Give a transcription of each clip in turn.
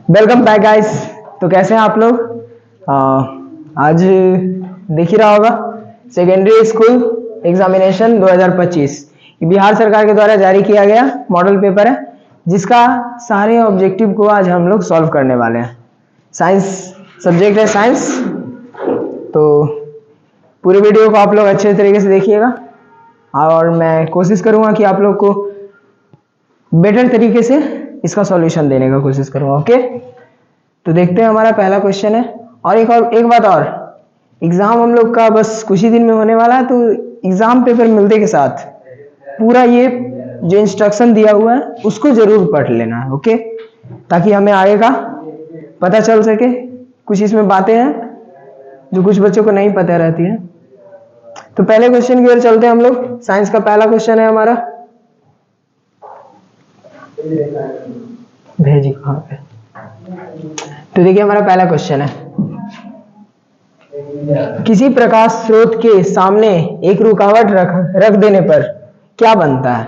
Welcome back guys. तो कैसे हैं आप लोग? आज देख ही रहा होगा सेकेंडरी स्कूल एग्जामिनेशन 2025 बिहार सरकार के द्वारा जारी किया गया मॉडल पेपर है, जिसका सारे ऑब्जेक्टिव को आज हम लोग सॉल्व करने वाले हैं। साइंस सब्जेक्ट है साइंस, तो पूरे वीडियो को आप लोग अच्छे तरीके से देखिएगा और मैं कोशिश करूंगा कि आप लोग को बेटर तरीके से इसका सॉल्यूशन देने का कोशिश करूंगा। ओके, तो देखते हैं हमारा पहला क्वेश्चन है। और एक बात और, एग्जाम हम लोग का बस कुछ ही दिन में होने वाला है, तो एग्जाम पेपर मिलते के साथ पूरा ये जो इंस्ट्रक्शन दिया हुआ है उसको जरूर पढ़ लेना है। ओके, ताकि हमें आगे का पता चल सके। कुछ इसमें बातें हैं जो कुछ बच्चों को नहीं पता रहती है। तो पहले क्वेश्चन की ओर चलते हैं हम लोग। साइंस का पहला क्वेश्चन है हमारा, भेजी कहाँ पे। तो देखिए हमारा पहला क्वेश्चन है, किसी प्रकाश स्रोत के सामने एक रुकावट रख देने पर क्या बनता है?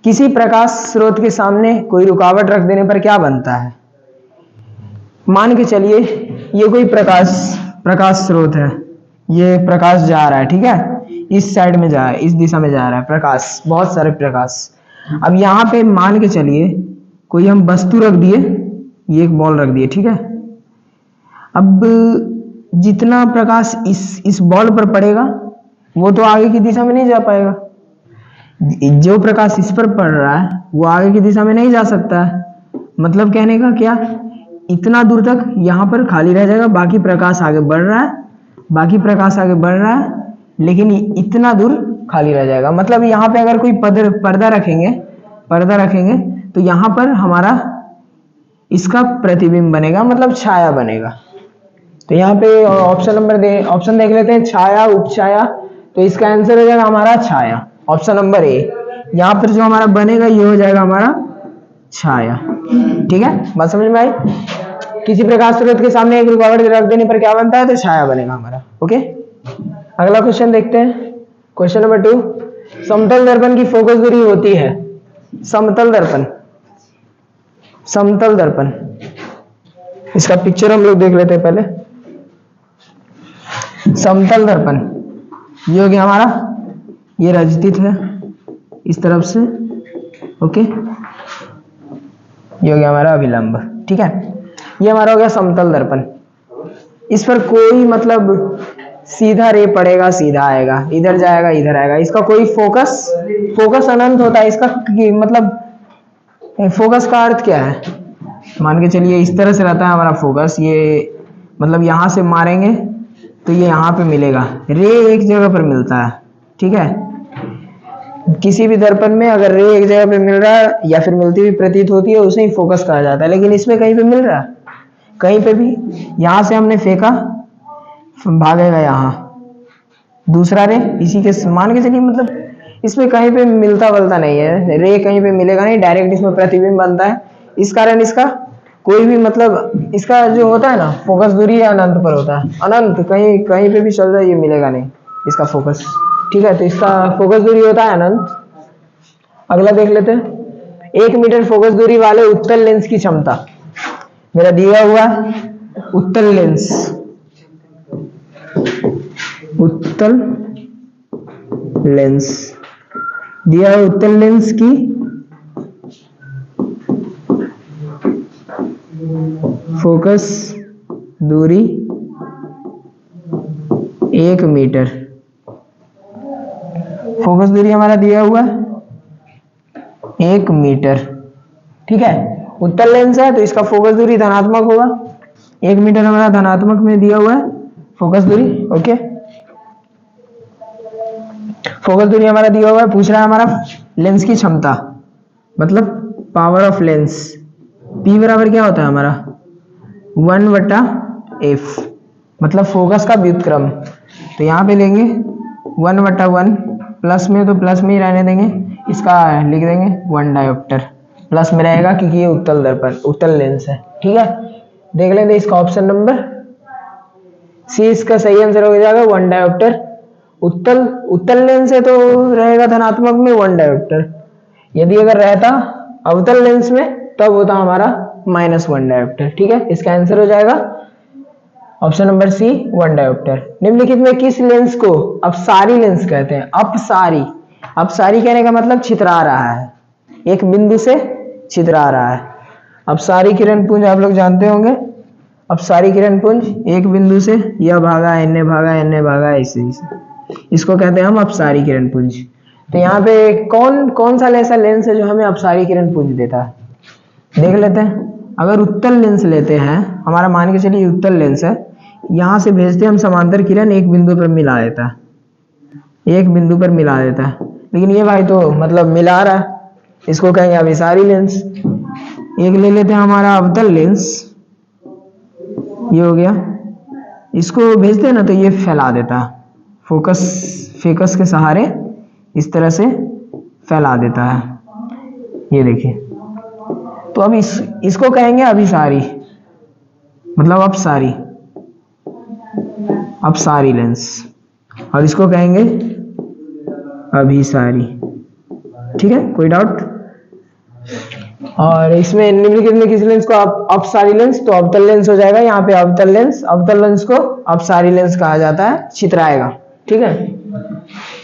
किसी प्रकाश स्रोत के सामने कोई रुकावट रख देने पर क्या बनता है? मान के चलिए ये कोई प्रकाश स्रोत है, ये प्रकाश जा रहा है, ठीक है, इस साइड में जा रहा है, इस दिशा में जा रहा है प्रकाश, बहुत सारे प्रकाश। अब यहाँ पे मान के चलिए कोई हम वस्तु रख दिए, ये एक बॉल रख दिए, ठीक है। अब जितना प्रकाश इस बॉल पर पड़ेगा वो तो आगे की दिशा में नहीं जा पाएगा। जो प्रकाश इस पर पड़ रहा है वो आगे की दिशा में नहीं जा सकता है। मतलब कहने का क्या, इतना दूर तक यहाँ पर खाली रह जाएगा, बाकी प्रकाश आगे बढ़ रहा है, बाकी प्रकाश आगे बढ़ रहा है, लेकिन इतना दूर खाली रह जाएगा। मतलब यहाँ पे अगर कोई पर्दा रखेंगे तो यहाँ पर हमारा इसका प्रतिबिंब बनेगा, मतलब छाया बनेगा। तो यहाँ पे ऑप्शन देख लेते हैं, छाया, उपछाया। तो इसका आंसर हो जाएगा हमारा छाया, ऑप्शन नंबर ए। यहाँ पर जो हमारा बनेगा ये हो जाएगा हमारा छाया। ठीक है, बात समझ में आई? किसी प्रकाश स्रोत के सामने एक रुकावट रख देने पर क्या बनता है? तो छाया बनेगा हमारा। ओके, अगला क्वेश्चन देखते हैं। क्वेश्चन नंबर 2, समतल दर्पण की फोकस दूरी होती है। समतल दर्पण, इसका पिक्चर हम लोग देख लेते हैं पहले। समतल दर्पण ये हो गया हमारा, ये रजतित है इस तरफ से। ओके, ये हो गया हमारा अभिलंब। ठीक है, ये हमारा हो गया समतल दर्पण। इस पर कोई मतलब सीधा रे पड़ेगा, सीधा आएगा, इधर जाएगा, इधर आएगा। इसका कोई फोकस अनंत होता है। इसका मतलब फोकस का अर्थ क्या है? मान के चलिए इस तरह से रहता है हमारा फोकस। ये मतलब यहाँ से मारेंगे तो ये यहाँ पे मिलेगा, रे एक जगह पर मिलता है। ठीक है, किसी भी दर्पण में अगर रे एक जगह पे मिल रहा है या फिर मिलती हुई प्रतीत होती है, उसे ही फोकस कहा जाता है। लेकिन इसमें कहीं पे मिल रहा है, कहीं पे भी। यहाँ से हमने फेंका, भागेगा यहाँ दूसरा रे, इसी के मान के चलिए मतलब इसमें कहीं पे मिलता वलता नहीं है, रे कहीं पे मिलेगा नहीं, डायरेक्ट इसमें प्रतिबिंब बनता है। इस कारण इसका कोई भी मतलब इसका जो होता है ना, फोकस दूरी अनंत पर होता है। अनंत कहीं पे भी चल जाए ये मिलेगा नहीं इसका फोकस। ठीक है, तो इसका फोकस दूरी होता है अनंत। अगला देख लेते हैं, 1 मीटर फोकस दूरी वाले उत्तल लेंस की क्षमता। मेरा दिया हुआ उत्तल लेंस दिया है। उत्तल लेंस की फोकस दूरी 1 मीटर। फोकस दूरी हमारा दिया हुआ 1 मीटर। ठीक है, उत्तल लेंस है तो इसका फोकस दूरी धनात्मक होगा। 1 मीटर हमारा धनात्मक में दिया हुआ है फोकस दूरी। ओके, फोकस दूरी हमारा दिया हुआ है। पूछ रहा है हमारा लेंस की क्षमता, मतलब पावर ऑफ लेंस। P बराबर क्या होता है हमारा 1/f, मतलब फोकस का व्युत्क्रम। तो यहाँ पे लेंगे 1/1, प्लस में तो प्लस में ही रहने देंगे, इसका लिख देंगे 1 डायोप्टर। प्लस में रहेगा क्योंकि ये उत्तल लेंस है। ठीक है, देख लेते इसका ऑप्शन नंबर सी इसका सही आंसर हो जाएगा 1 डायोप्टर। उत्तल लेंस है तो रहेगा धनात्मक में 1 डायोप्टर। यदि अगर रहता अवतल लेंस में तब होता हमारा -1 डायोप्टर। ठीक है, इसका आंसर हो जाएगा ऑप्शन नंबर सी 1 डायोप्टर। निम्नलिखित में किस लेंस को अपसारी लेंस कहते हैं? अपसारी, अपसारी कहने का मतलब छितरा रहा है, एक बिंदु से छितरा रहा है। अपसारी किरण पुंज आप लोग जानते होंगे। अपसारी किरण पुंज एक बिंदु से यह भागा एन्ने भागा एन्ने भागा ऐसे, इसको कहते हैं हम अपसारी किरण पुंज। तो यहाँ पे कौन कौन सा ऐसा लेंस है जो हमें अपसारी किरण पुंज देता है, देख लेते हैं। अगर उत्तल लेंस लेते हैं, हमारा मान के चलिए उत्तल लेंस है, यहाँ से भेजते हैं हम समांतर किरण, एक बिंदु पर मिला देता है, एक बिंदु पर मिला देता है। लेकिन ये भाई तो मतलब मिला रहा है, इसको कहेंगे अभिसारी लेंस। एक ले लेते हैं हमारा अवतल लेंस, ये हो गया, इसको भेजते हैं ना तो ये फैला देता है, फोकस के सहारे इस तरह से फैला देता है, ये देखिए। तो अब इसको कहेंगे अभिसारी, मतलब अपसारी, अपसारी लेंस, और इसको कहेंगे अभिसारी। ठीक है, कोई डाउट? और इसमें निम्नलिखित में किस लेंस को अपसारी लेंस, तो अवतल लेंस हो जाएगा। यहाँ पे अवतल लेंस, अवतल लेंस को अपसारी लेंस कहा जाता है, छितराएगा। ठीक है,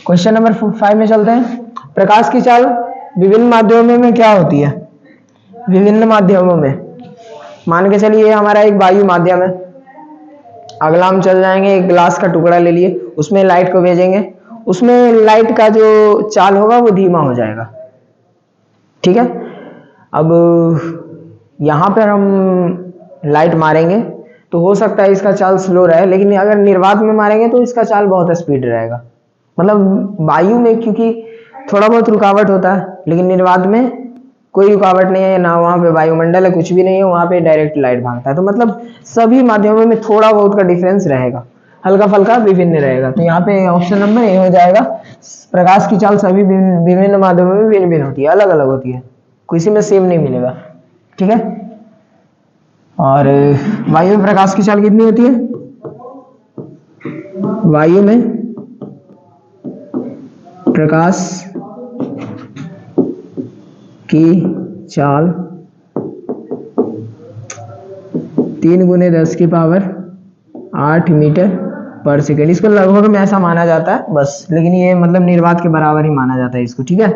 क्वेश्चन नंबर 5 में चलते हैं। प्रकाश की चाल विभिन्न माध्यमों में क्या होती है? विभिन्न माध्यमों में, मान के चलिए हमारा एक वायु माध्यम है, अगला हम चल जाएंगे, एक ग्लास का टुकड़ा ले लिए, उसमें लाइट को भेजेंगे, उसमें लाइट का जो चाल होगा वो धीमा हो जाएगा। ठीक है, अब यहाँ पर हम लाइट मारेंगे तो हो सकता है इसका चाल स्लो रहे, लेकिन अगर निर्वात में मारेंगे तो इसका चाल बहुत स्पीड रहेगा। मतलब वायु में क्योंकि थोड़ा बहुत रुकावट होता है, लेकिन निर्वात में कोई रुकावट नहीं है ना, वहाँ पे वायुमंडल है, कुछ भी नहीं है, वहाँ पे डायरेक्ट लाइट भागता है। तो मतलब सभी माध्यमों में थोड़ा बहुत का डिफरेंस रहेगा, हल्का फल्का विभिन्न रहेगा। तो यहाँ पे ऑप्शन नंबर ए हो जाएगा। प्रकाश की चाल सभी विभिन्न माध्यमों में भिन्न भिन्न होती है, अलग अलग होती है, किसी में सेम नहीं मिलेगा। ठीक है, और वायु में प्रकाश की चाल कितनी होती है? वायु में प्रकाश की चाल 3 × 10⁸ मीटर पर सेकेंड। इसको लगभग में ऐसा माना जाता है बस, लेकिन ये मतलब निर्वात के बराबर ही माना जाता है इसको। ठीक है,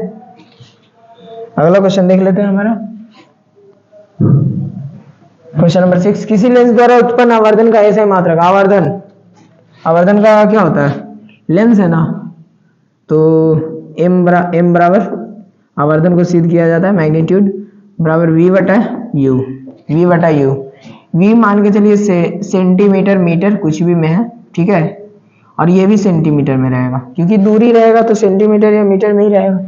अगला क्वेश्चन देख लेते हैं हमारा, क्वेश्चन नंबर 6। किसी लेंस द्वारा उत्पन्न आवर्धन का ऐसा मात्रक, आवर्धन, आवर्धन का क्या होता है? लेंस है ना, तो m बराबर आवर्धन को सिद्ध किया जाता है, मैग्नीट्यूड बराबर v/u, v/u। v मान के चलिए सेंटीमीटर मीटर कुछ भी में है। ठीक है, और ये भी सेंटीमीटर में रहेगा, क्योंकि दूरी रहेगा तो सेंटीमीटर या मीटर में ही रहेगा।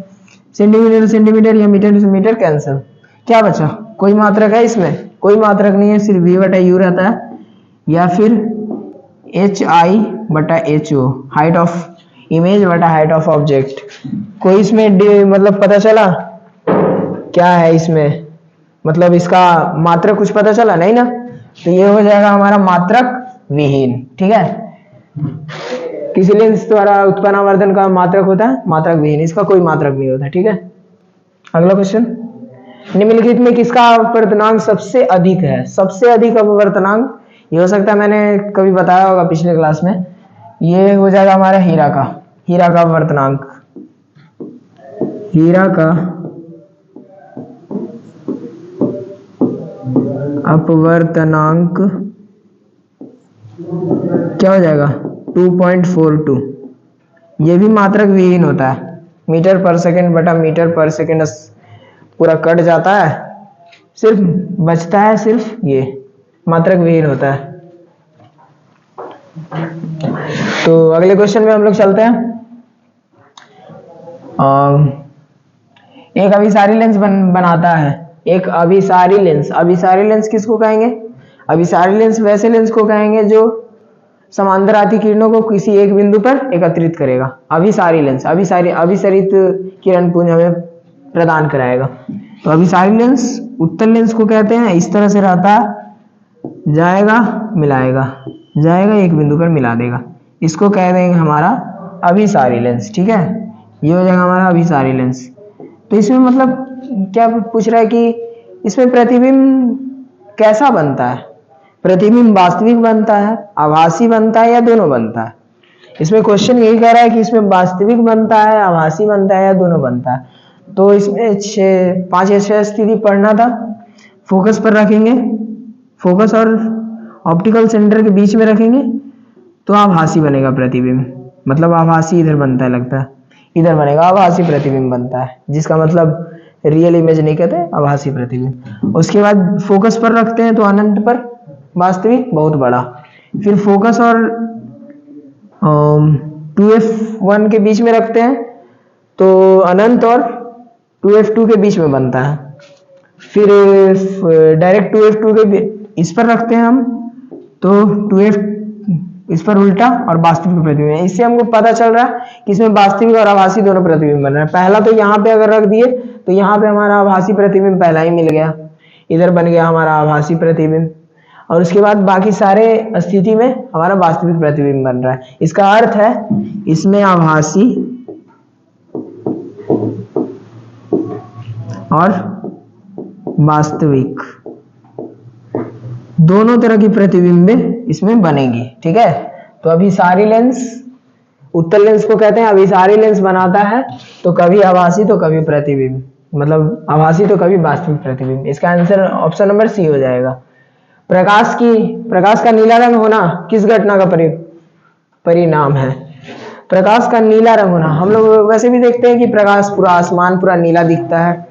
सेंटीमीटर सेंटीमीटर या मीटर से मीटर कैंसिल, क्या बचा? कोई मात्रक है इसमें? कोई मात्रक नहीं है, सिर्फ v/u रहता है, या फिर hi/ho, हाइट ऑफ इमेज बटा हाइट ऑफ ऑब्जेक्ट। कोई इसमें मतलब पता चला क्या है इसमें, मतलब इसका मात्रक कुछ पता चला नहीं ना, तो ये हो जाएगा हमारा मात्रक विहीन। ठीक है, किसी लेंस द्वारा उत्पन्न आवर्धन का मात्रक होता है मात्रक विहीन, इसका कोई मात्रक नहीं होता। ठीक है, अगला क्वेश्चन। निम्नलिखित में किसका अपवर्तनांक सबसे अधिक है? सबसे अधिक अपवर्तनांक, ये हो सकता है मैंने कभी बताया होगा पिछले क्लास में, ये हो जाएगा हमारा हीरा का, हीरा का अपवर्तनांक, हीरा का अपवर्तनांक क्या हो जाएगा? 2.42। ये भी मात्रक विहीन होता है, मीटर पर सेकंड बटा मीटर पर सेकंड पूरा कट जाता है, सिर्फ बचता है सिर्फ ये, मात्रक विहीन होता है। तो अगले क्वेश्चन में हम लोग चलते हैं। एक अभिसारी लेंस बनाता है, एक अभिसारी लेंस। अभिसारी लेंस किसको कहेंगे? अभिसारी लेंस वैसे लेंस को कहेंगे जो समांतर आती किरणों को किसी एक बिंदु पर एकत्रित करेगा। अभिसारी लेंस, अभिसरित किरण पुंज हमें प्रदान कराएगा। तो अभिसारी लेंस उत्तल लेंस को कहते हैं, इस तरह से रहता है, जाएगा मिलाएगा, जाएगा एक बिंदु पर मिला देगा, इसको कह देंगे हमारा अभिसारी लेंस। ठीक है, ये हो जाएगा हमारा अभिसारी लेंस। तो इसमें मतलब क्या पूछ रहा है कि इसमें प्रतिबिंब कैसा बनता है? प्रतिबिंब वास्तविक बनता है, आभासी बनता है, या दोनों बनता है? इसमें क्वेश्चन यही कह रहा है कि इसमें वास्तविक बनता है, आभासी बनता है, या दोनों बनता है। तो इसमें 5 या 6 स्थिति पढ़ना था। फोकस पर रखेंगे, फोकस और ऑप्टिकल सेंटर के बीच में रखेंगे तो आभासी बनेगा प्रतिबिंब। मतलब आभासी इधर बनता है, लगता है इधर बनेगा, आभासी प्रतिबिंब बनता है, जिसका मतलब रियल इमेज नहीं कहते, आभासी प्रतिबिंब। उसके बाद फोकस पर रखते हैं तो अनंत पर, वास्तविक बहुत बड़ा। फिर फोकस और 2f1 के बीच में रखते हैं तो अनंत और 2f2 के बीच में बनता है। फिर डायरेक्ट 2f2 के इस पर रखते हैं हम तो 2f इस पर उल्टा और वास्तविक प्रतिबिंब है। इससे हमको पता चल रहा है कि इसमें वास्तविक और आभासी दोनों प्रतिबिंब बन रहे हैं। पहला तो यहाँ पे अगर रख दिए तो यहाँ पे हमारा आभासी प्रतिबिंब पहला ही मिल गया, इधर बन गया हमारा आभासी प्रतिबिंब, और उसके बाद बाकी सारे स्थिति में हमारा वास्तविक प्रतिबिंब बन रहा है। इसका अर्थ है इसमें आभासी और वास्तविक दोनों तरह की प्रतिबिंबे इसमें बनेगी। ठीक है, तो अभी सारी लेंस, उत्तल लेंस को कहते हैं, अभी सारी लेंस बनाता है तो कभी आभासी तो कभी प्रतिबिंब, मतलब आभासी तो कभी वास्तविक प्रतिबिंब। इसका आंसर ऑप्शन नंबर सी हो जाएगा। प्रकाश का नीला रंग होना किस घटना का परिणाम है? प्रकाश का नीला रंग होना, हम लोग वैसे भी देखते हैं कि प्रकाश पूरा आसमान पूरा नीला दिखता है,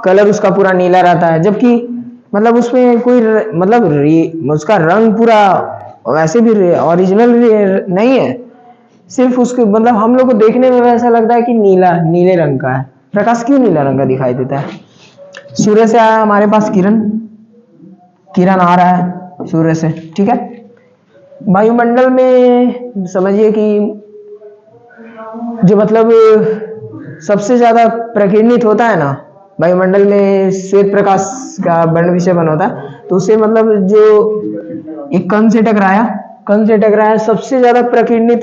कलर उसका पूरा नीला रहता है, जबकि मतलब उसमें कोई मतलब उसका रंग पूरा वैसे भी ओरिजिनल नहीं है, सिर्फ उसके मतलब हम लोग को देखने में वैसा लगता है कि नीले रंग का है। प्रकाश क्यों नीला रंग का दिखाई देता है? सूर्य से आया हमारे पास किरण आ रहा है सूर्य से, ठीक है। वायुमंडल में समझिए कि जो मतलब सबसे ज्यादा प्रकीर्णित होता है ना, वायुमंडल में श्वेत प्रकाश का वर्ण विषयवन होता है, तो उससे मतलब जो एक कण से टकराया सबसे ज्यादा प्रकीर्णित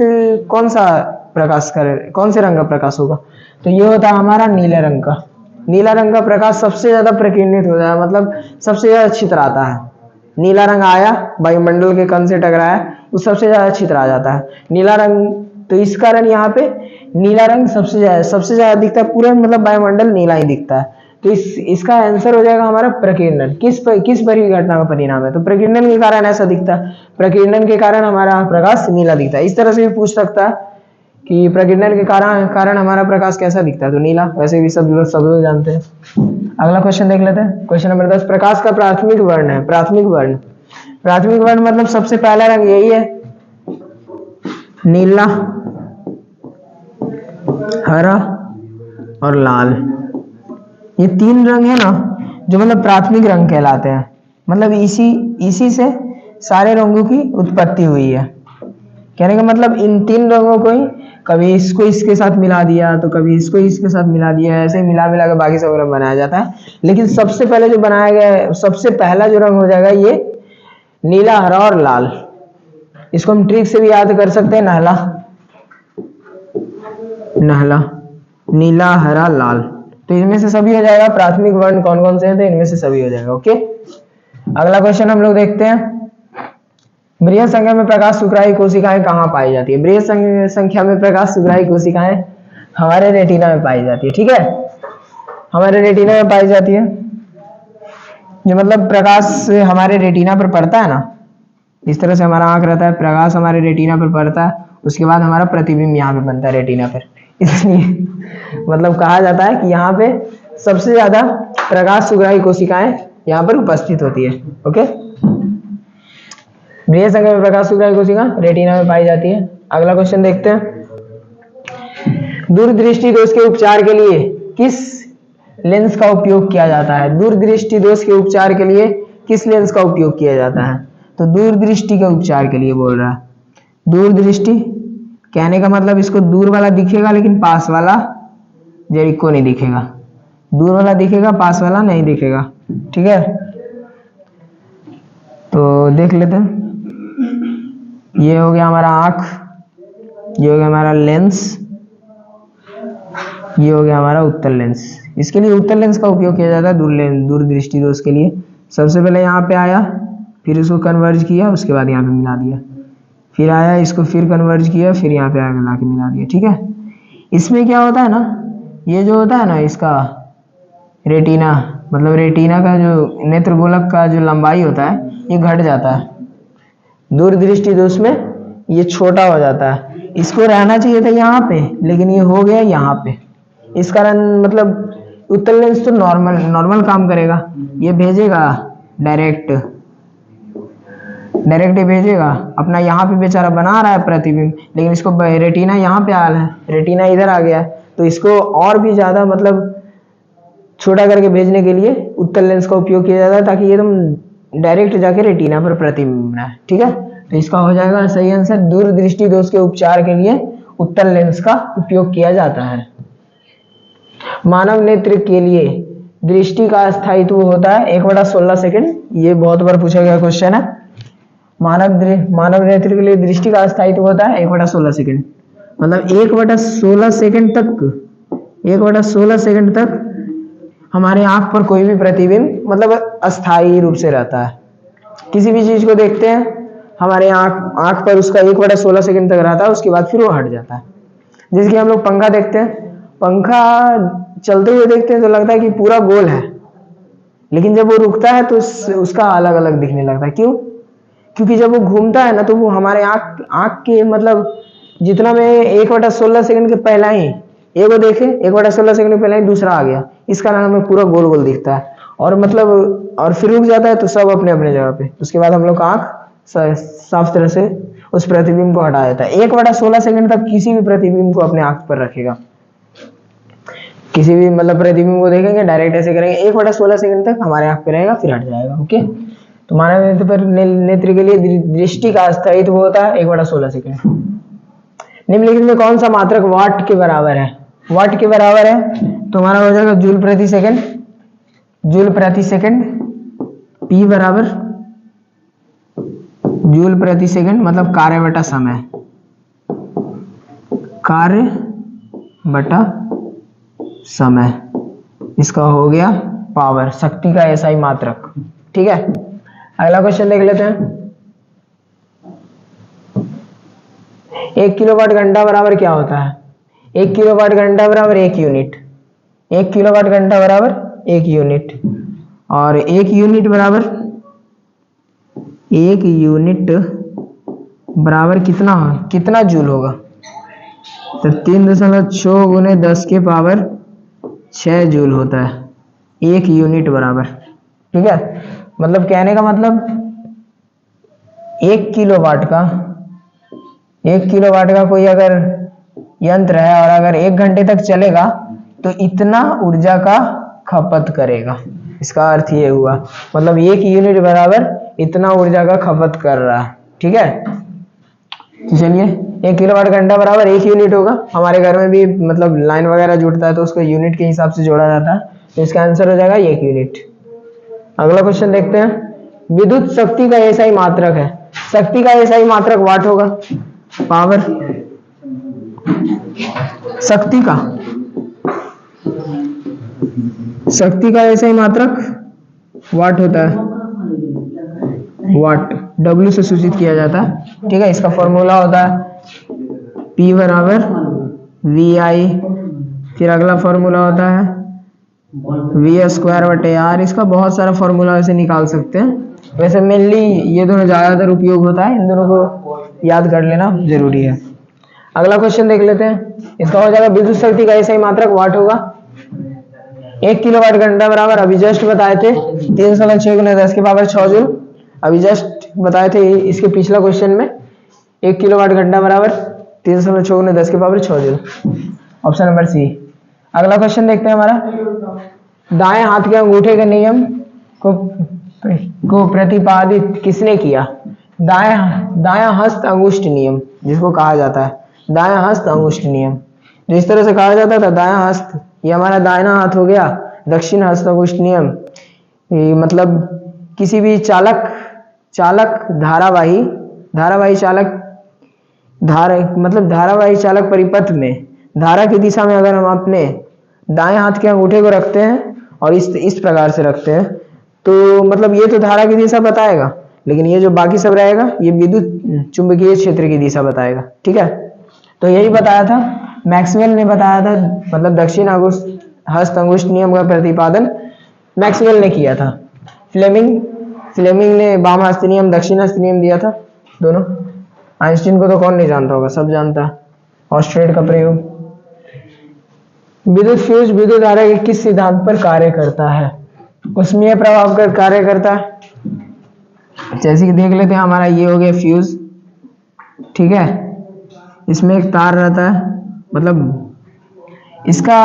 कौन सा प्रकाश करे, कौन से रंग का प्रकाश होगा? तो ये होता है हमारा नीले रंग का। नीला रंग का प्रकाश सबसे ज्यादा प्रकीर्णित होता है, मतलब सबसे ज्यादा छितराता है। नीला रंग आया वायुमंडल के कण से टकराया, वो सबसे ज्यादा छितरा जाता है नीला रंग। तो इस कारण यहाँ पे नीला रंग सबसे ज्यादा दिखता है, पूरे मतलब वायुमंडल नीला ही दिखता है। तो इसका आंसर हो जाएगा हमारा प्रकीर्णन। किस परिघटना का परिणाम है? तो प्रकीर्णन के कारण ऐसा दिखता है, प्रकीर्णन के कारण हमारा प्रकाश नीला दिखता है। इस तरह से भी पूछ सकता है कि प्रकीर्णन के कारण हमारा प्रकाश कैसा दिखता है, तो नीला। वैसे भी सब लोग जानते हैं। अगला क्वेश्चन देख लेते हैं, क्वेश्चन नंबर 10। प्रकाश का प्राथमिक वर्ण है, प्राथमिक वर्ण मतलब सबसे पहला रंग यही है, नीला, हरा और लाल। ये 3 रंग है ना जो मतलब प्राथमिक रंग कहलाते हैं, मतलब इसी से सारे रंगों की उत्पत्ति हुई है। कहने का मतलब इन 3 रंगों को ही कभी इसको इसके साथ मिला दिया, तो कभी इसको इसके साथ मिला दिया, ऐसे मिला के बाकी सब रंग बनाया जाता है। लेकिन सबसे पहले जो बनाया गया है, सबसे पहला जो रंग हो जाएगा ये नीला, हरा और लाल। इसको हम ट्रिक से भी याद कर सकते हैं, नहला, नीला, हरा, लाल। तो इनमें से सभी हो जाएगा। प्राथमिक वर्ण कौन कौन से हैं? तो इनमें से सभी हो जाएगा। ओके, अगला क्वेश्चन हम लोग देखते हैं। बृहत संख्या में प्रकाश सुग्राही कोशिकाएं कहाँ पाई जाती है? बृहत संख्या में प्रकाश सुग्राही कोशिकाएं हमारे रेटिना में पाई जाती है। ठीक है, हमारे रेटिना में पाई जाती है। जो मतलब प्रकाश हमारे रेटिना पर पड़ता है ना, इस तरह से हमारा आंख रहता है, प्रकाश हमारे रेटिना पर पड़ता है, उसके बाद हमारा प्रतिबिंब यहाँ पे बनता है रेटिना पर। इसलिए मतलब कहा जाता है कि यहाँ पे सबसे ज्यादा प्रकाश सुग्राही कोशिकाएं यहाँ पर उपस्थित होती है। ओके, बृहत संख्या में प्रकाश सुग्राही कोशिका रेटिना में पाई जाती है। अगला क्वेश्चन देखते हैं। दूरदृष्टि दोष के उपचार के लिए किस लेंस का उपयोग किया जाता है? दूरदृष्टि दोष के उपचार के लिए किस लेंस का उपयोग किया जाता है? तो दूरदृष्टि के उपचार के लिए बोल रहा है। दूरदृष्टि कहने का मतलब इसको दूर वाला दिखेगा लेकिन पास वाला जरी को नहीं दिखेगा। दूर वाला दिखेगा, पास वाला नहीं दिखेगा। ठीक है, तो देख लेते हैं। ये हो गया हमारा आंख, ये हो गया हमारा लेंस, ये हो गया हमारा उत्तल लेंस। इसके लिए उत्तल लेंस का उपयोग किया जाता है दूरदृष्टि दोष के लिए। सबसे पहले यहाँ पे आया, फिर इसको कन्वर्ज किया, उसके बाद यहाँ पे मिला दिया, फिर आया इसको फिर कन्वर्ज किया, फिर यहाँ पे आगे ला के मिला दिया। ठीक है, इसमें क्या होता है ना, ये जो होता है ना इसका रेटिना, मतलब रेटिना का जो नेत्र गोलक का जो लंबाई होता है ये घट जाता है। दूरदृष्टि दोष में ये छोटा हो जाता है। इसको रहना चाहिए था यहाँ पे, लेकिन ये हो गया यहाँ पे। इस कारण मतलब उत्तल लेंस तो नॉर्मल काम करेगा, ये भेजेगा डायरेक्ट ही भेजेगा अपना। यहाँ पे बेचारा बना रहा है प्रतिबिंब, लेकिन इसको रेटिना यहाँ पे आ रहा है, रेटिना इधर आ गया है, तो इसको और भी ज्यादा मतलब छोटा करके भेजने के लिए उत्तल लेंस का उपयोग किया जाता है, ताकि ये एकदम डायरेक्ट जाके रेटिना पर प्रतिबिंब बनाए। ठीक है, तो इसका हो जाएगा सही आंसर। दूरदृष्टि दोष के उपचार के लिए उत्तल लेंस का उपयोग किया जाता है। मानव नेत्र के लिए दृष्टि का स्थायित्व होता है 1/16 सेकंड। ये बहुत बार पूछा गया क्वेश्चन है। मानव नेत्र के लिए दृष्टि का स्थायित्व होता है 1/16 सेकंड, मतलब 1/16 सेकंड तक हमारे आंख पर कोई भी प्रतिबिंब मतलब अस्थायी रूप से रहता है। किसी भी चीज को देखते हैं हमारे आंख पर उसका 1/16 सेकंड तक रहता है, उसके बाद फिर वो हट जाता है। जैसे कि हम लोग पंखा देखते हैं, पंखा चलते हुए देखते हैं तो लगता है कि पूरा गोल है, लेकिन जब वो रुकता है तो उसका अलग अलग दिखने लगता है। क्यों? क्योंकि जब वो घूमता है ना तो वो हमारे आंख के मतलब जितना में 1/16 सेकंड के पहला ही एक वो देखे 1/16 सेकंड के पहले ही दूसरा आ गया, इस कारण हमें पूरा गोल गोल दिखता है। और मतलब और फिर रुक जाता है तो सब अपने अपने जगह पे। उसके बाद हम लोग का आंख साफ तरह से उस प्रतिबिंब को हटा देता है। 1/16 सेकंड तक किसी भी प्रतिबिंब को अपने आंख पर रखेगा। किसी भी मतलब प्रतिबिंब को देखेंगे डायरेक्ट ऐसे करेंगे, 1/16 सेकंड तक हमारे आंख पे रहेगा, फिर हट जाएगा। ओके, तो मानव नेत्र पर नेत्र के लिए दृष्टि का स्थायित्व होता है 1/16 सेकंड। निम्नलिखित में कौन सा मात्रक वाट के बराबर है? वाट के बराबर है तो हमारा हो जाएगा जूल प्रति सेकंड। पी बराबर जूल प्रति सेकंड मतलब कार्य बटा समय, कार्य बटा समय। इसका हो गया पावर, शक्ति का एसआई मात्रक। ठीक है, अगला क्वेश्चन देख लेते हैं। 1 किलोवाट घंटा बराबर क्या होता है? 1 किलोवाट घंटा बराबर 1 यूनिट। 1 किलोवाट घंटा बराबर 1 यूनिट, और 1 यूनिट बराबर कितना जूल होगा? तो 3.6 गुने 10 के पावर 6 जूल होता है 1 यूनिट बराबर। ठीक है, मतलब कहने का मतलब 1 किलोवाट का कोई अगर यंत्र है और अगर 1 घंटे तक चलेगा तो इतना ऊर्जा का खपत करेगा। इसका अर्थ ये हुआ, मतलब 1 यूनिट बराबर इतना ऊर्जा का खपत कर रहा है। ठीक है, तो चलिए 1 किलोवाट घंटा बराबर 1 यूनिट होगा। हमारे घर में भी मतलब लाइन वगैरह जुड़ता है तो उसको यूनिट के हिसाब से जोड़ा जाता है, तो इसका आंसर हो जाएगा 1 यूनिट। अगला क्वेश्चन देखते हैं। विद्युत शक्ति का एसआई मात्रक है। शक्ति का एसआई मात्रक वाट होगा। पावर शक्ति का एसआई मात्रक वाट होता है। वाट W से सूचित किया जाता है। ठीक है, इसका फॉर्मूला होता है P बराबर VI, फिर अगला फॉर्मूला होता है V²/R। इसका बहुत सारा फॉर्मूला ऐसे निकाल सकते हैं। वैसे मेनली ये दोनों ज्यादातर उपयोग होता है, इन दोनों को याद कर लेना जरूरी है। अगला क्वेश्चन देख लेते हैं। इसका हो जाएगा विद्युत शक्ति का एसआई मात्रक वाट होगा। 1 किलोवाट घंटा बराबर अभी जस्ट बताए थे 3.6 गुने 10 के पावर 6 जूल। अभी जस्ट बताए थे इसके पिछला क्वेश्चन में 1 किलोवाट घंटा बराबर 3.6 गुने 10 के power 6 joule. Option number C. अगला क्वेश्चन देखते हैं हमारा। दाएं हाथ के अंगूठे के नियम को प्रतिपादित किसने किया? दायां हस्त अंगुष्ठ नियम जिसको कहा जाता है, दायां हस्त अंगुष्ठ नियम। जिस तरह से कहा जाता था दायां हस्त, ये हमारा दाहिना हाथ हो गया, दक्षिण हस्त अंगुष्ठ नियम। ये मतलब किसी भी चालक धारावाही चालक परिपथ में धारा की दिशा में अगर हम अपने दाएं हाथ के अंगूठे को रखते हैं और इस प्रकार से रखते हैं तो मतलब ये तो धारा की दिशा बताएगा, लेकिन ये जो बाकी सब रहेगा ये विद्युत चुंबकीय क्षेत्र की दिशा बताएगा। ठीक है, तो यही बताया था, मैक्सवेल ने बताया था, मतलब दक्षिण हस्त अंगुष्ठ नियम का प्रतिपादन मैक्सवेल ने किया था। फ्लेमिंग ने वाम हस्त नियम, दक्षिण हस्त नियम दिया था दोनों। आइंस्टीन को तो कौन नहीं जानता होगा, सब जानता है, ऑस्ट्रेड का प्रयोग। विद्युत फ्यूज विद्युत धारा के किस सिद्धांत पर कार्य करता है? ऊष्मीय प्रभाव कर कार्य करता है। जैसे कि देख लेते हैं, हमारा ये हो गया फ्यूज, ठीक है, इसमें एक तार रहता है, मतलब इसका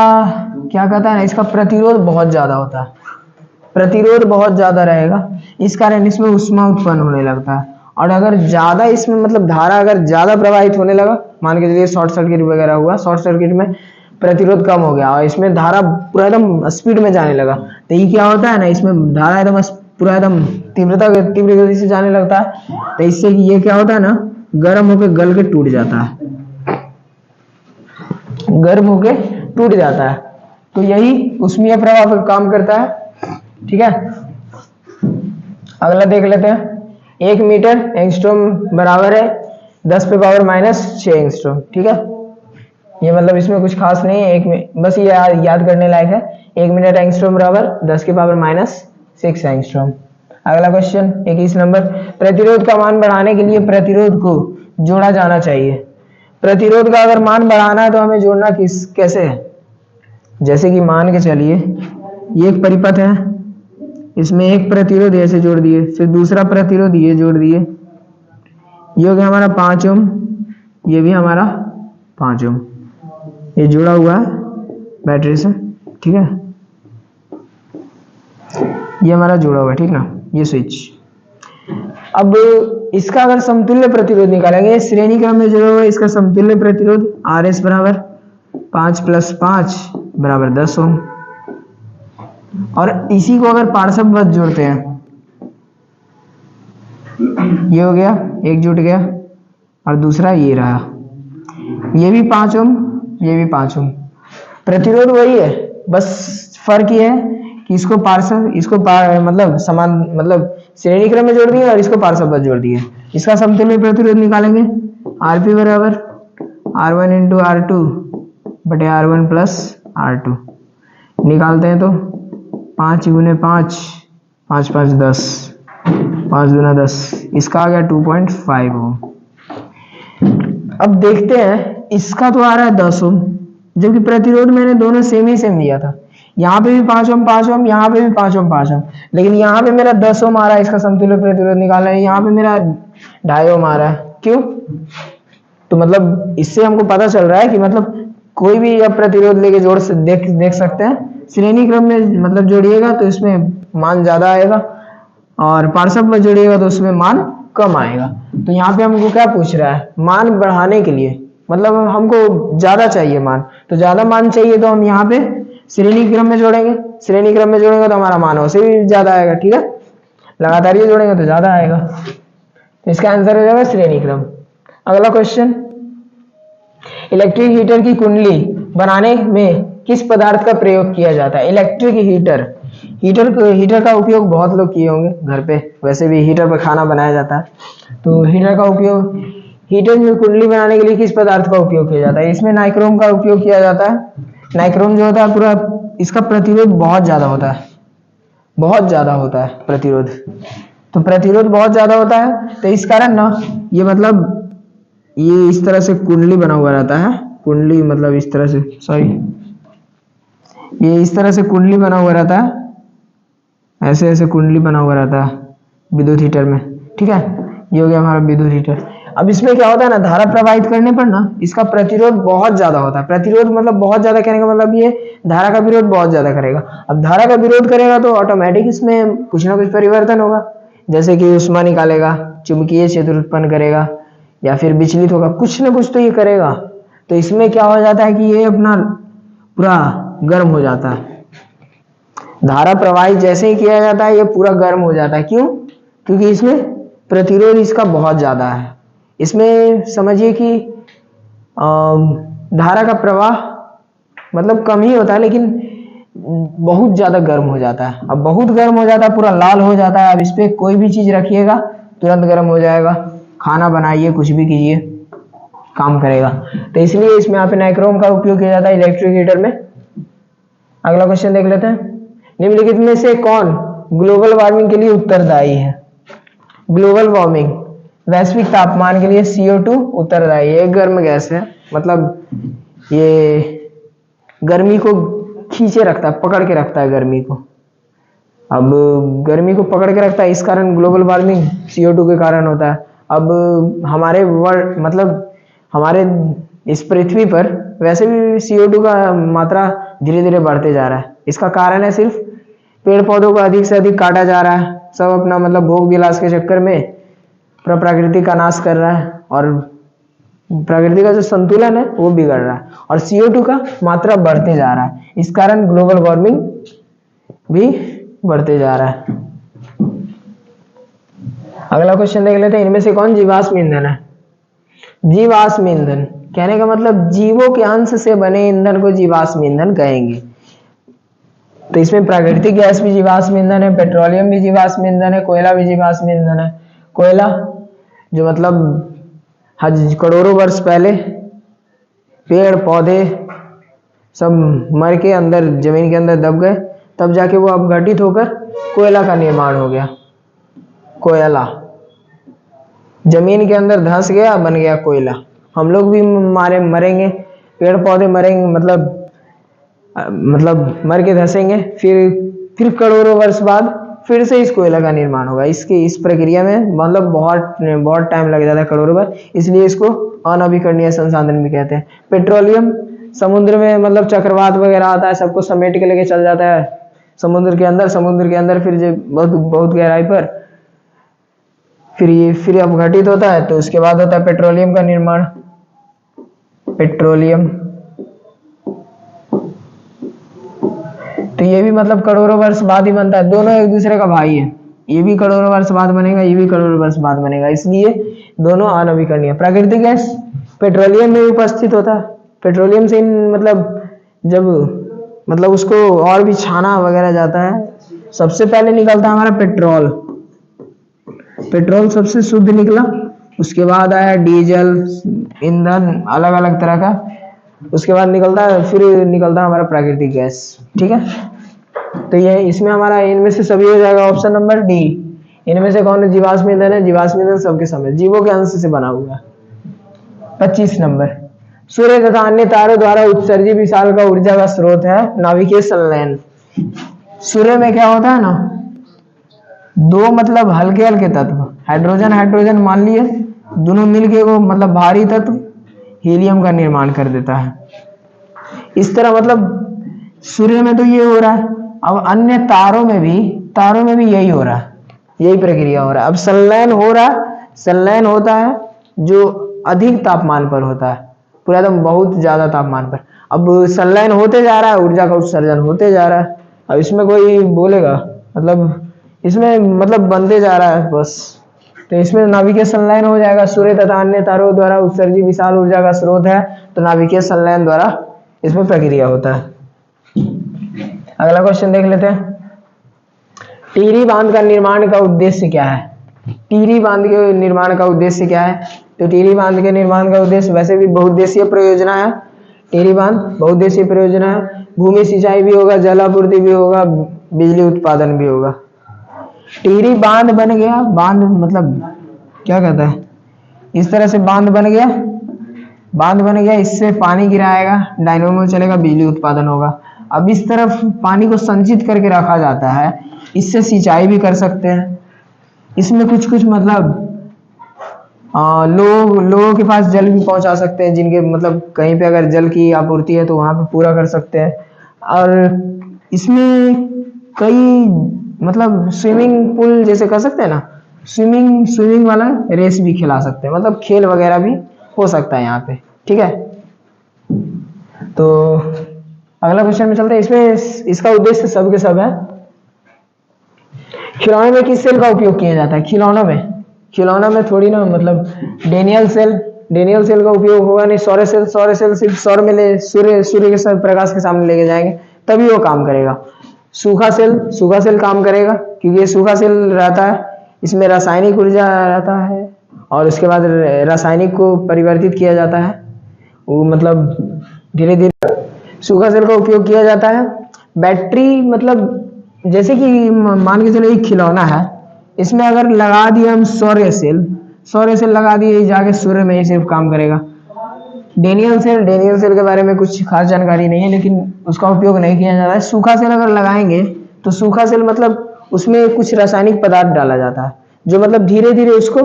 क्या कहता है ना, इसका प्रतिरोध बहुत ज्यादा होता है, प्रतिरोध बहुत ज्यादा रहेगा, इस कारण इसमें ऊष्मा उत्पन्न होने लगता है। और अगर ज्यादा इसमें मतलब धारा अगर ज्यादा प्रवाहित होने लगा, मान के चलिए शॉर्ट सर्किट वगैरह हुआ, शॉर्ट सर्किट में प्रतिरोध कम हो गया और इसमें धारा पूरा एकदम स्पीड में जाने लगा, तो ये क्या होता है ना, इसमें धारा एकदम पूरा एकदम तीव्र गति से जाने लगता है, तो इससे ये क्या होता है ना, गर्म होकर गल के टूट जाता है, गर्म होके टूट जाता है। तो यही ऊष्मीय प्रभाव पर काम करता है। ठीक है, अगला देख लेते हैं। 1 मीटर एंगस्ट्रॉम बराबर है 10 पे पावर माइनस 6 एंगस्ट्रॉम। ठीक है, ये मतलब इसमें कुछ खास नहीं है, बस ये याद करने लायक है। 1 मीटर एंगस्ट्रॉम बराबर 10 के पावर माइनस 6 एंगस्ट्रॉम। अगला क्वेश्चन 21 नंबर, प्रतिरोध का मान बढ़ाने के लिए प्रतिरोध को जोड़ा जाना चाहिए। प्रतिरोध का अगर मान बढ़ाना है तो हमें जोड़ना कैसे है? जैसे कि मान के चलिए ये एक परिपथ है, इसमें एक प्रतिरोध ऐसे जोड़ दिए, फिर दूसरा प्रतिरोध ये जोड़ दिए, ये हो गया हमारा 5 ओम, ये भी हमारा 5 ओम, ये जुड़ा हुआ है बैटरी से। ठीक है, ये हमारा जुड़ा हुआ है, ठीक ना, ये स्विच। अब इसका अगर समतुल्य प्रतिरोध निकालेंगे, श्रेणी क्रम में जुड़ा हुआ है, इसका समतुल्य प्रतिरोध RS बराबर 5 + 5 बराबर 10 ओम। और इसी को अगर पार्श्ववत जोड़ते हैं, ये हो गया, एक जुट गया, और दूसरा ये रहा, ये भी 5 ओम, ये भी 5 ओम। प्रतिरोध वही है, बस फर्क ये है कि इसको मतलब समान, मतलब श्रेणी क्रम में जोड़ दिए और इसको पार्श्ववत जोड़ दिए। इसका समतुल्य प्रतिरोध निकालेंगे, RP बराबर R1 × R2 बटे R1 + R2। निकालते हैं तो 5 × 5 5 5 10, 5 दूना 10, इसका आ गया 2.5 ओम। अब देखते हैं, इसका तो आ रहा है 10 ओम, जबकि प्रतिरोध मैंने दोनों सेम दिया था। यहाँ पे भी 5 ओम 5 ओम, यहाँ पे भी 5 ओम 5 ओम, लेकिन यहाँ पे मेरा 10 ओम आ रहा है, इसका समतुल्य प्रतिरोध निकालना है, यहाँ पे मेरा 2.5 ओम आ रहा है। क्यों? तो मतलब इससे हमको पता चल रहा है कि मतलब कोई भी अब प्रतिरोध लेके जोड़ से देख सकते हैं, श्रेणी क्रम में मतलब जोड़िएगा तो इसमें मान ज्यादा आएगा, और पार्श्व में जोड़िएगा तो उसमें मान कम आएगा। तो यहाँ पे हमको क्या पूछ रहा है, मान बढ़ाने के लिए, मतलब हमको ज्यादा चाहिए मान, तो ज्यादा मान चाहिए तो हम यहाँ पे श्रेणी क्रम में जोड़ेंगे, श्रेणी क्रम में जोड़ेंगे तो हमारा मान उससे भी ज्यादा आएगा। ठीक है, लगातार ये जोड़ेंगे तो ज्यादा आएगा, तो इसका आंसर हो जाएगा श्रेणी क्रम। अगला क्वेश्चन, इलेक्ट्रिक हीटर की कुंडली बनाने में किस पदार्थ का प्रयोग किया जाता है? इलेक्ट्रिक हीटर का उपयोग बहुत लोग किए होंगे घर पे, वैसे भी हीटर पर खाना बनाया जाता है, तो हीटर का उपयोग, हीटर में कुंडली बनाने के लिए किस पदार्थ का उपयोग किया जाता है? इसमें नाइक्रोम का उपयोग किया जाता है। नाइक्रोम जो होता है पूरा, इसका प्रतिरोध बहुत ज्यादा होता है, बहुत ज्यादा होता है प्रतिरोध, तो प्रतिरोध बहुत ज्यादा होता है, तो इस कारण ना ये मतलब ये इस तरह से कुंडली बना हुआ रहता है, कुंडली मतलब इस तरह से, सॉरी, ये इस तरह से कुंडली बना हुआ रहता है, ऐसे ऐसे कुंडली बना हुआ रहता है विद्युत हीटर में। ठीक है, ये हो गया हमारा विद्युत हीटर। अब इसमें क्या होता है ना, धारा प्रवाहित करने पर ना इसका प्रतिरोध बहुत ज्यादा होता है। प्रतिरोध मतलब बहुत ज्यादा कहने का मतलब ये धारा का विरोध बहुत ज्यादा करेगा। अब धारा का विरोध करेगा तो ऑटोमेटिक इसमें कुछ ना कुछ परिवर्तन होगा, जैसे कि ऊष्मा निकालेगा, चुंबकीय क्षेत्र उत्पन्न करेगा, या फिर विचलित होगा, कुछ ना कुछ तो ये करेगा। तो इसमें क्या हो जाता है कि ये अपना पूरा गर्म हो जाता है, धारा प्रवाहित जैसे ही किया जाता है ये पूरा गर्म हो जाता है। क्यों? क्योंकि इसमें प्रतिरोध इसका बहुत ज्यादा है। इसमें समझिए कि धारा का प्रवाह मतलब कम ही होता है, लेकिन बहुत ज्यादा गर्म हो जाता है। अब बहुत गर्म हो जाता है, पूरा लाल हो जाता है। अब इस पे कोई भी चीज रखिएगा तुरंत गर्म हो जाएगा। खाना बनाइए, कुछ भी कीजिए, काम करेगा। तो इसलिए इसमें यहाँ पे नाइक्रोम का उपयोग किया जाता है इलेक्ट्रिक हीटर में। अगला क्वेश्चन देख लेते हैं। निम्नलिखित में से कौन ग्लोबल वार्मिंग के लिए उत्तरदायी है? ग्लोबल वार्मिंग, वैश्विक तापमान के लिए CO2 उत्तरदायी है। एक गर्म गैस है, मतलब ये गर्मी को खींचे रखता है, पकड़ के रखता है गर्मी को। अब गर्मी को पकड़ के रखता है, इस कारण ग्लोबल वार्मिंग CO2 के कारण होता है। अब हमारे वर्ल्ड मतलब हमारे इस पृथ्वी पर वैसे भी CO2 का मात्रा धीरे धीरे बढ़ते जा रहा है। इसका कारण है सिर्फ पेड़ पौधों को अधिक से अधिक काटा जा रहा है। सब अपना मतलब भोग विलास के चक्कर में प्रकृति का नाश कर रहा है, और प्रकृति का जो संतुलन है वो बिगड़ रहा है, और CO2 का मात्रा बढ़ते जा रहा है। इस कारण ग्लोबल वार्मिंग भी बढ़ते जा रहा है। अगला क्वेश्चन देख लेते हैं। इनमें से कौन जीवाश्म ईंधन है? जीवाश्म ईंधन कहने का मतलब जीवों के अंश से बने ईंधन को जीवाश्म ईंधन कहेंगे। तो इसमें प्राकृतिक गैस भी जीवाश्म ईंधन है, पेट्रोलियम भी जीवाश्म ईंधन है, कोयला भी जीवाश्म ईंधन है। कोयला जो मतलब करोड़ों वर्ष पहले पेड़ पौधे सब मर के अंदर जमीन के अंदर दब गए, तब जाके वो अपघटित होकर कोयला का निर्माण हो गया। कोयला जमीन के अंदर धंस गया, बन गया कोयला। हम लोग भी मरेंगे, पेड़ पौधे मरेंगे, मतलब मर के धंसेंगे, फिर करोड़ों वर्ष बाद फिर से इस कोयला का निर्माण होगा। इस प्रक्रिया में मतलब बहुत टाइम लग जाता है, करोड़ों बार। इसलिए इसको अनवीकरणीय संसाधन भी कहते हैं। पेट्रोलियम समुद्र में मतलब चक्रवात वगैरह आता है, सबको समेट के लेके चल जाता है समुद्र के अंदर फिर बहुत गहराई पर फिर अपघटित होता है। तो उसके बाद होता है पेट्रोलियम का निर्माण। पेट्रोलियम तो ये भी मतलब करोड़ों वर्ष बाद ही बनता है। दोनों एक दूसरे का भाई है, ये भी करोड़ों वर्ष बाद बनेगा, ये भी करोड़ों वर्ष बाद बनेगा, इसलिए दोनों अनवीकरणीय। प्राकृतिक गैस पेट्रोलियम में उपस्थित होता है। पेट्रोलियम से मतलब जब मतलब उसको और भी छाना वगैरह जाता है, सबसे पहले निकलता है हमारा पेट्रोल। पेट्रोल सबसे शुद्ध निकला, उसके बाद आया डीजल, ईंधन अलग अलग तरह का, उसके बाद फिर निकलता है हमारा प्राकृतिक गैस। ठीक है, तो ये इसमें हमारा इनमें से सभी हो जाएगा ऑप्शन नंबर डी। इनमें से कौन जीवाश्म ईंधन है? जीवाश्म ईंधन सबके समय जीवों के अंश से बना हुआ है। 25 नंबर, सूर्य तथा अन्य तारों द्वारा उत्सर्जित विशाल का ऊर्जा का स्रोत है नाभिकीय संलयन। सूर्य में क्या होता है ना, दो मतलब हल्के हल्के तत्व, हाइड्रोजन मान लिए, दोनों मिलके वो मतलब भारी तत्व हीलियम का निर्माण कर देता है। इस तरह मतलब सूर्य में तो ये हो रहा है, अब अन्य तारों में भी यही हो रहा है, यही प्रक्रिया हो रहा है। अब संलयन होता है जो अधिक तापमान पर होता है, पूरा एकदम बहुत ज्यादा तापमान पर। अब संलयन होते जा रहा है, ऊर्जा का उत्सर्जन होते जा रहा है। अब इसमें कोई बोलेगा मतलब इसमें मतलब बनते जा रहा है बस, तो इसमें नाभिकीय संलयन हो जाएगा। सूर्य तथा अन्य तारों द्वारा उत्सर्जित विशाल ऊर्जा का स्रोत है, तो नाभिकीय संलयन द्वारा इसमें प्रक्रिया होता है। अगला क्वेश्चन देख लेते हैं। टिहरी बांध का निर्माण का उद्देश्य क्या है? टिहरी बांध के निर्माण का उद्देश्य क्या है? तो टिहरी बांध के निर्माण का उद्देश्य वैसे भी बहुउद्देशीय परियोजना है। टिहरी बांध बहुउद्देशीय परियोजना है। भूमि सिंचाई भी होगा, जल आपूर्ति भी होगा, बिजली उत्पादन भी होगा। टिहरी बांध बन गया, बांध मतलब क्या कहता है, इस तरह से बांध बन गया, इससे पानी गिराएगा, डायनेमो चलेगा, बिजली उत्पादन होगा। अब इस तरफ पानी को संचित करके रखा जाता है, इससे सिंचाई भी कर सकते हैं। इसमें कुछ मतलब लोगों के पास जल भी पहुंचा सकते हैं, जिनके मतलब कहीं पे अगर जल की आपूर्ति है तो वहां पे पूरा कर सकते हैं। और इसमें कई मतलब स्विमिंग पूल जैसे कर सकते हैं ना, स्विमिंग वाला रेस भी खिला सकते हैं, मतलब खेल वगैरह भी हो सकता है यहाँ पे। ठीक है, तो अगला क्वेश्चन में चलते हैं। इसमें इसका उद्देश्य सब के सब है। खिलौने में किस सेल का उपयोग किया जाता है? खिलौनों में थोड़ी ना मतलब डेनियल सेल डेनियल सेल का उपयोग होगा नहीं। सौर सेल सिर्फ सौर में ले सूर्य के साथ प्रकाश के सामने लेके जाएंगे तभी वो काम करेगा। सूखा सेल काम करेगा क्योंकि ये सूखा सेल रहता है, इसमें रासायनिक ऊर्जा रहता है और उसके बाद रासायनिक को परिवर्तित किया जाता है, वो मतलब धीरे धीरे सूखा सेल का उपयोग किया जाता है। बैटरी मतलब जैसे कि मान के चलो एक खिलौना है, इसमें अगर लगा दिया हम सौर सेल लगा दिए, जाके सूर्य में ही सिर्फ काम करेगा। डेनियल सेल के बारे में कुछ खास जानकारी नहीं है, लेकिन उसका उपयोग नहीं किया जाता है। सूखा सेल अगर लगाएंगे तो सूखा सेल मतलब उसमें कुछ रासायनिक पदार्थ डाला जाता है जो मतलब धीरे धीरे उसको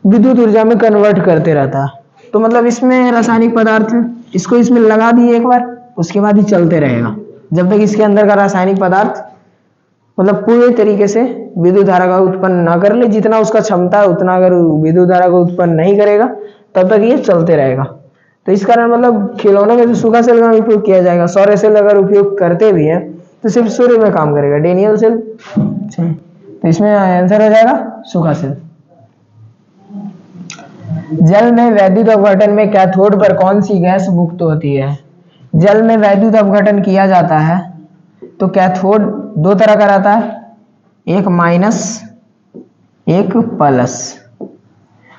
विद्युत ऊर्जा में कन्वर्ट करते रहता है। तो मतलब इसमें रासायनिक पदार्थ इसको इसमें लगा दिए एक बार, उसके बाद ही चलते रहेगा जब तक इसके अंदर का रासायनिक पदार्थ मतलब पूरे तरीके से विद्युत धारा का उत्पन्न ना कर ले। जितना उसका क्षमता है उतना अगर विद्युत धारा को उत्पन्न नहीं करेगा तब तक ये चलते रहेगा। तो इस कारण मतलब खिलौनों में तो सूखा सेल का उपयोग किया जाएगा। सौर सेल अगर उपयोग करते भी है तो सिर्फ सूर्य में काम करेगा। डेनियल सेल, तो इसमें आंसर हो जाएगा सूखा सेल। जल में वैद्युत अपघटन में कैथोड पर कौन सी गैस मुक्त होती है? जल में वैद्युत अपघटन किया जाता है तो कैथोड दो तरह का रहता है, एक माइनस एक प्लस।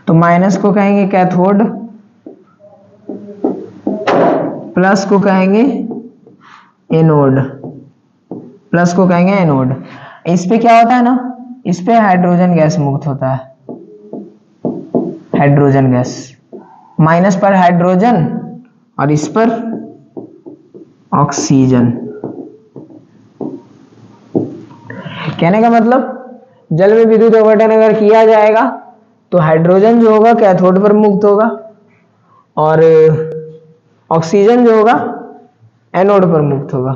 तो माइनस को कहेंगे कैथोड, प्लस को कहेंगे एनोड। इस पे क्या होता है ना, इस पे हाइड्रोजन गैस मुक्त होता है, हाइड्रोजन गैस। माइनस पर हाइड्रोजन और इस पर ऑक्सीजन। कहने का मतलब जल में विद्युत अपघटन अगर किया जाएगा तो हाइड्रोजन जो होगा कैथोड पर मुक्त होगा और ऑक्सीजन जो होगा एनोड पर मुक्त होगा।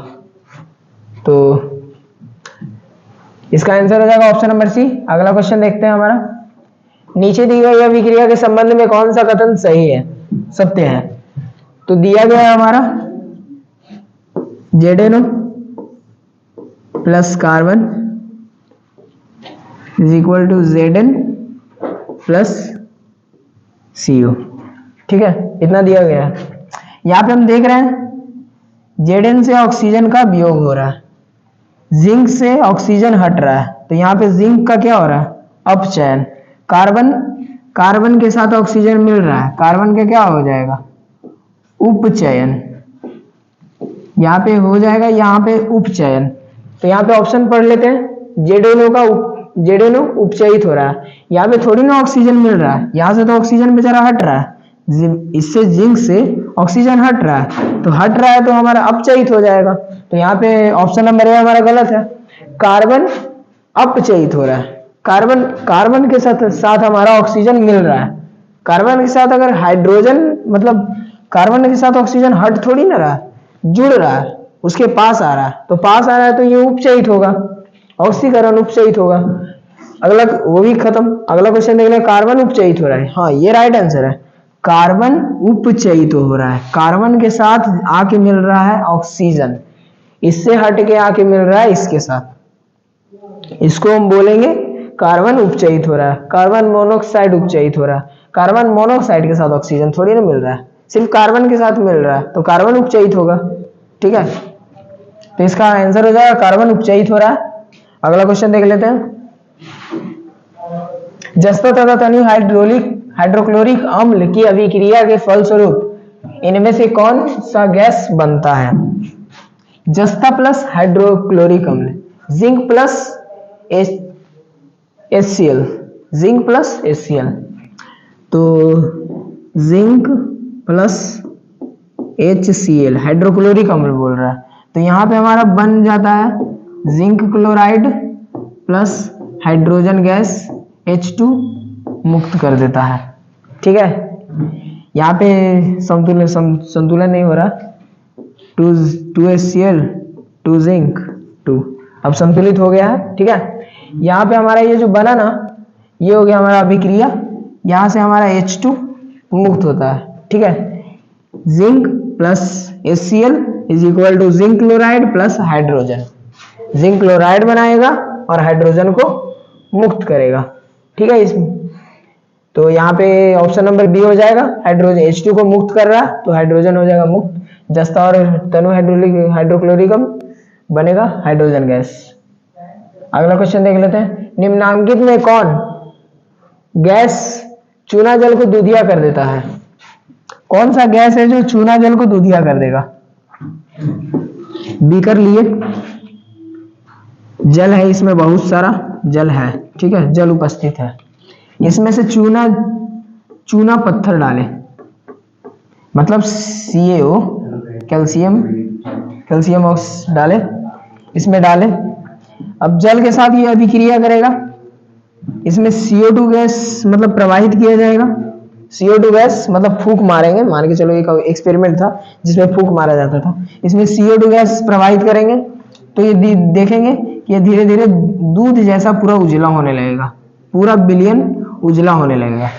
तो इसका आंसर हो जाएगा ऑप्शन नंबर सी। अगला क्वेश्चन देखते हैं हमारा। नीचे दी गई अभिक्रिया के संबंध में कौन सा कथन सही है, सत्य है? तो दिया गया है हमारा ZnO plus carbon is equal to Zn plus CO। ठीक है, इतना दिया गया है। यहाँ पे हम देख रहे हैं Zn से ऑक्सीजन का वियोग हो रहा है, जिंक से ऑक्सीजन हट रहा है, तो यहाँ पे जिंक का क्या हो रहा है, अपचयन। कार्बन के साथ ऑक्सीजन मिल रहा है, कार्बन का क्या हो जाएगा, उपचयन। यहाँ पे हो जाएगा, यहाँ पे उपचयन। तो यहाँ पे ऑप्शन पढ़ लेते हैं। ZnO उपचयित हो रहा है, यहाँ पे थोड़ी ना ऑक्सीजन मिल रहा है, यहाँ से तो ऑक्सीजन बेचारा हट रहा है, इससे जिंक से ऑक्सीजन हट रहा है, तो हट रहा है तो हमारा अपचयित हो जाएगा। तो यहाँ पे ऑप्शन नंबर ए हमारा गलत है, कार्बन अपचयित हो रहा है। कार्बन के साथ हमारा ऑक्सीजन मिल रहा है। कार्बन के साथ अगर हाइड्रोजन मतलब कार्बन के साथ ऑक्सीजन हट थोड़ी ना रहा है, जुड़ रहा है, उसके पास आ रहा है, तो पास आ रहा है तो ये उपचयित होगा, ऑक्सीकरण उपचयित होगा। अगला वो भी खत्म। अगला क्वेश्चन देख लें, कार्बन उपचयित हो रहा है। हाँ, ये राइट आंसर है, कार्बन उपचयित हो रहा है। कार्बन के साथ आके मिल रहा है ऑक्सीजन, इससे हट के आके मिल रहा है इसके साथ, इसको हम बोलेंगे कार्बन उपचयित हो रहा है। कार्बन मोनोऑक्साइड उपचयित हो रहा है। कार्बन मोनोऑक्साइड के साथ ऑक्सीजन थोड़ी ना मिल रहा है, सिर्फ कार्बन के साथ मिल रहा है, तो कार्बन उपचयित होगा। ठीक है, तो इसका आंसर हो जाएगा कार्बन उपचयित हो रहा है। अगला क्वेश्चन देख लेते हैं। जस्ता तथा तनि हाइड्रोक्लोरिक अम्ल की अभिक्रिया के फलस्वरूप इनमें से कौन सा गैस बनता है? जस्ता प्लस हाइड्रोक्लोरिक अम्ल, zinc plus HCl, zinc plus HCl। तो जिंक प्लस HCl हाइड्रोक्लोरिक अम्ल बोल रहा है, तो यहाँ पे हमारा बन जाता है zinc chloride plus hydrogen gas H2 मुक्त कर देता है। ठीक है, यहाँ पे संतुलन नहीं हो रहा, 2HCl 2 जिंक 2, अब संतुलित हो गया है। ठीक है, यहाँ पे हमारा ये जो बना ना, ये हो गया हमारा अभिक्रिया, यहाँ से हमारा H2 मुक्त होता है। ठीक है, zinc plus HCl is equal to zinc chloride plus hydrogen. Zinc chloride बनाएगा और हाइड्रोजन को मुक्त करेगा। ठीक है, इसमें तो यहाँ पे ऑप्शन नंबर बी हो जाएगा। हाइड्रोजन H2 को मुक्त कर रहा है तो हाइड्रोजन हो जाएगा मुक्त। जस्ता और तनु हाइड्रोक्लोरिकम बनेगा हाइड्रोजन गैस। अगला क्वेश्चन देख लेते हैं। निम्नांकित में कौन गैस चूना जल को दूधिया कर देता है? कौन सा गैस है जो चूना जल को दूधिया कर देगा? बीकर लिए, जल है इसमें, बहुत सारा जल है, ठीक है, जल उपस्थित है, इसमें से चूना पत्थर डाले, मतलब CaO कैल्शियम ऑक्स डाले, इसमें डाले। अब जल के साथ ये अभिक्रिया करेगा, इसमें CO2 गैस मतलब प्रवाहित किया जाएगा। CO2 गैस मतलब फूंक मारेंगे, मान के चलो एक एक्सपेरिमेंट था जिसमें फूंक मारा जाता था। इसमें CO2 गैस प्रवाहित करेंगे तो ये देखेंगे कि ये धीरे धीरे दूध जैसा पूरा उजला होने लगेगा, पूरा बिलियन उजला होने लगेगा।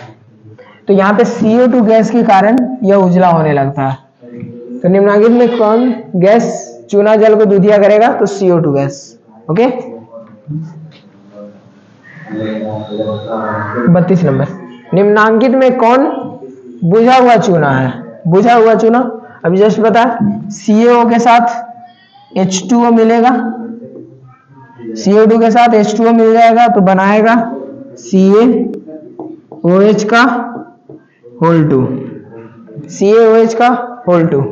तो यहाँ पे CO2 गैस के कारण यह उजला होने लगता है। तो निम्नलिखित में कौन गैस चूना जल को दूधिया करेगा? तो CO2 गैस। Okay, 32 number. निम्नांकित में कौन बुझा हुआ चूना है? बुझा हुआ चूना अभी जस्ट बता, CaO के साथ H2O मिलेगा, CO2 के साथ H2O मिल जाएगा तो बनाएगा CaOH का होल 2, CaOH का होल 2,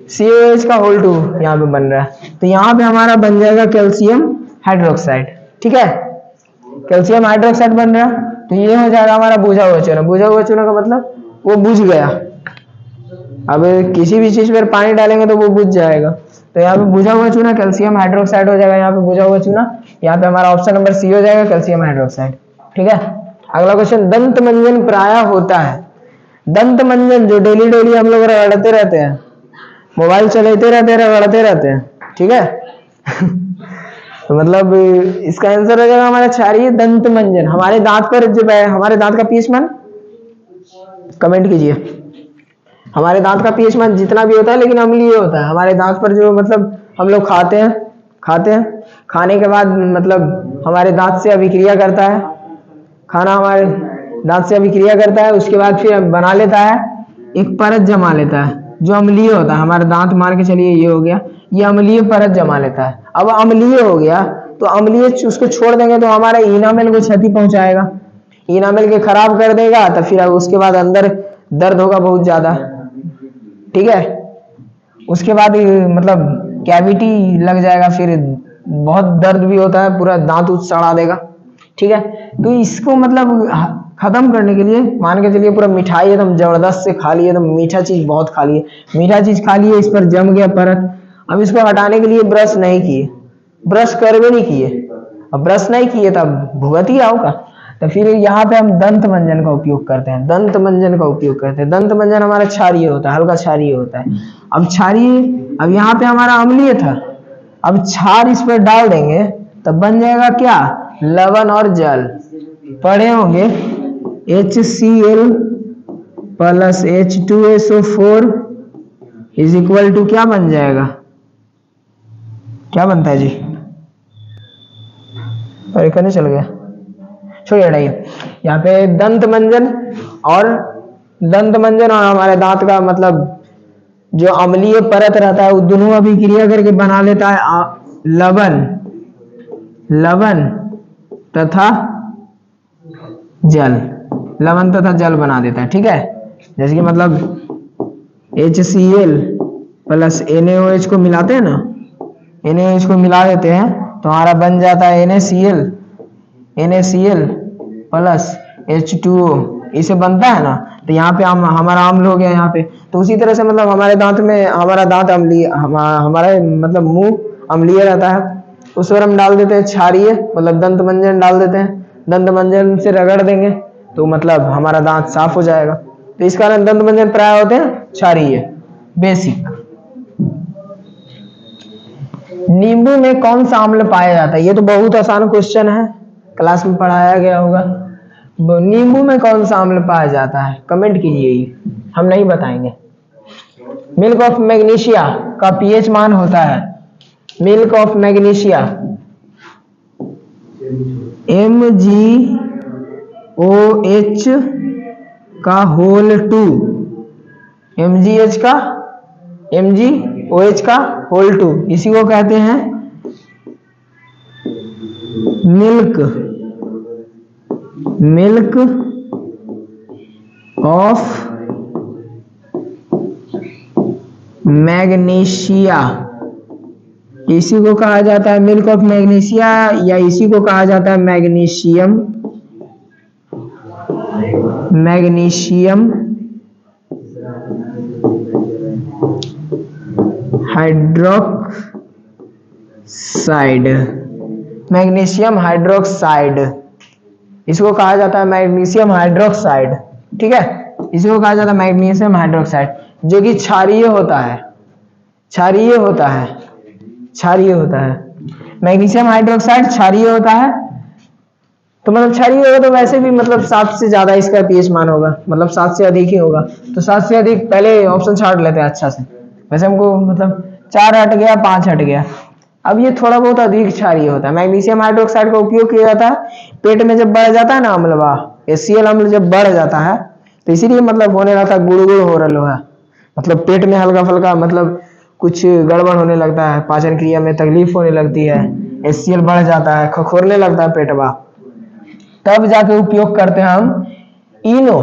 CaOH का होल 2 यहाँ पे बन रहा है। तो यहाँ पे हमारा बन जाएगा कैल्शियम हाइड्रोक्साइड, ठीक है, कैल्शियम हाइड्रोक्साइड बन रहा है। तो ये हो जाएगा हमारा बुझा हुआ चूना। बुझा हुआ चूना का मतलब वो बुझ गया। अब किसी भी चीज पर पानी डालेंगे तो वो बुझ जाएगा। तो यहाँ पे बुझा हुआ चूना कैल्शियम हाइड्रोक्साइड हो जाएगा। यहाँ पे बुझा हुआ चूना, यहाँ पे हमारा ऑप्शन नंबर सी हो जाएगा कैल्शियम हाइड्रोक्साइड, ठीक है। अगला क्वेश्चन, दंत मंजन प्राय होता है। दंत मंजन जो डेली डेली हम लोग रगड़ते रहते हैं, मोबाइल चलाते रहते हैं, रगड़ते रहते हैं, ठीक है। तो मतलब इसका आंसर हो जाएगा हमारा क्षारीय दंत मंजन। हमारे दांत पर जब हमारे दांत का पीएच मान कमेंट कीजिए। हमारे दांत का पीएच मान जितना भी होता है लेकिन अम्लीय होता है। हमारे दांत पर जो मतलब हम लोग खाते हैं, खाने के बाद मतलब हमारे दांत से अभिक्रिया करता है, खाना हमारे दांत से अभिक्रिया करता है, उसके बाद फिर बना लेता है, एक परत जमा लेता है जो अम्लीय होता है। हमारे दांत मान के चलिए ये हो गया, ये अम्लीय परत जमा लेता है। अब अम्लीय हो गया तो अम्लीय उसको छोड़ देंगे तो हमारा इनामेल को क्षति पहुंचाएगा, इनामेल के खराब कर देगा। तो फिर उसके बाद अंदर दर्द होगा बहुत ज्यादा, ठीक है। उसके बाद मतलब कैविटी लग जाएगा, फिर बहुत दर्द भी होता है, पूरा दांत सड़ा देगा, ठीक है। तो इसको मतलब खत्म करने के लिए मान के चलिए पूरा मिठाई एकदम जबरदस्त से खा लिए, एकदम मीठा चीज बहुत खा लिए, मीठा चीज खा लिए, इस पर जम गया परत। अब इसको हटाने के लिए ब्रश नहीं किए, ब्रश कर भी नहीं किए, अब ब्रश नहीं किए तब भुगत ही आओगा। तो फिर यहाँ पे हम दंत मंजन का उपयोग करते हैं, दंत मंजन का उपयोग करते हैं। दंत मंजन हमारा क्षारीय होता है, हल्का क्षारीय होता है। अब क्षारीय, अब यहाँ पे हमारा अम्लीय था, अब क्षार इस पर डाल देंगे तब बन जाएगा क्या? लवण और जल। पढ़े होंगे HCl plus H2SO4 is equal to क्या बन जाएगा? क्या बनता है जी? अरे कहने चल गया, छोड़िए हटाइए। यहाँ पे दंत मंजन और हमारे दांत का मतलब जो अम्लीय परत रहता है वो दोनों अभिक्रिया करके बना लेता है लवण तथा जल, लवण तथा जल बना देता है, ठीक है। जैसे कि मतलब HCl प्लस NaOH को मिलाते हैं ना, NaOH को मिला देते हैं तो हमारा बन जाता है NaCl प्लस H2O, इसे बनता है ना। तो यहाँ पे हमारा अम्ल हो गया यहाँ पे। तो उसी तरह से मतलब हमारे दांत में, हमारा दांत अम्लीय, हमारा मतलब मुंह अम्लीय रहता है, उस पर हम डाल देते हैं क्षारीय मतलब दंत मंजन डाल देते हैं। दंत मंजन से रगड़ देंगे तो मतलब हमारा दांत साफ हो जाएगा। तो इस कारण दंत मंजन प्राय होते हैं क्षारीय। बेसिक। नींबू में कौन सा अम्ल पाया जाता है? ये तो बहुत आसान क्वेश्चन है, क्लास में पढ़ाया गया होगा। नींबू में कौन सा अम्ल पाया जाता है? कमेंट कीजिए, हम नहीं बताएंगे। मिल्क ऑफ मैग्नीशिया का पीएच मान होता है, मिल्क ऑफ मैग्नीशिया OH का होल 2, MgH का MgOH का होल 2, इसी को कहते हैं मिल्क ऑफ मैग्नीशिया। इसी को कहा जाता है मिल्क ऑफ मैग्नीशिया, या इसी को कहा जाता है मैग्नीशियम हाइड्रोक्साइड। मैग्नीशियम हाइड्रोक्साइड, इसको कहा जाता है मैग्नीशियम हाइड्रोक्साइड। ठीक है, इसको कहा जाता है मैग्नीशियम हाइड्रोक्साइड, जो कि क्षारीय होता है। मैग्नीशियम हाइड्रोक्साइड क्षारीय होता है। तो मतलब क्षारीय होगा तो वैसे भी मतलब 7 से ज्यादा इसका पीएच मान होगा, मतलब 7 से अधिक ही होगा। तो 7 से अधिक पहले ऑप्शन छाट लेते हैं अच्छा से। वैसे हमको मतलब 4 हट गया, 5 हट गया। अब ये थोड़ा बहुत अधिक क्षारीय होता है। मैग्नीशियम हाइड्रोक्साइड का उपयोग किया जाता है पेट में जब बढ़ जाता है ना अम्लवा, HCl अम्ल जब बढ़ जाता है तो इसीलिए मतलब होने लगता है गुड़गुड़ हो रहा है, मतलब पेट में हल्का फुल्का मतलब कुछ गड़बड़ होने लगता है, पाचन क्रिया में तकलीफ होने लगती है, HCl बढ़ जाता है, खखोरने लगता है पेटवा, तब जाके उपयोग करते हैं हम इनो।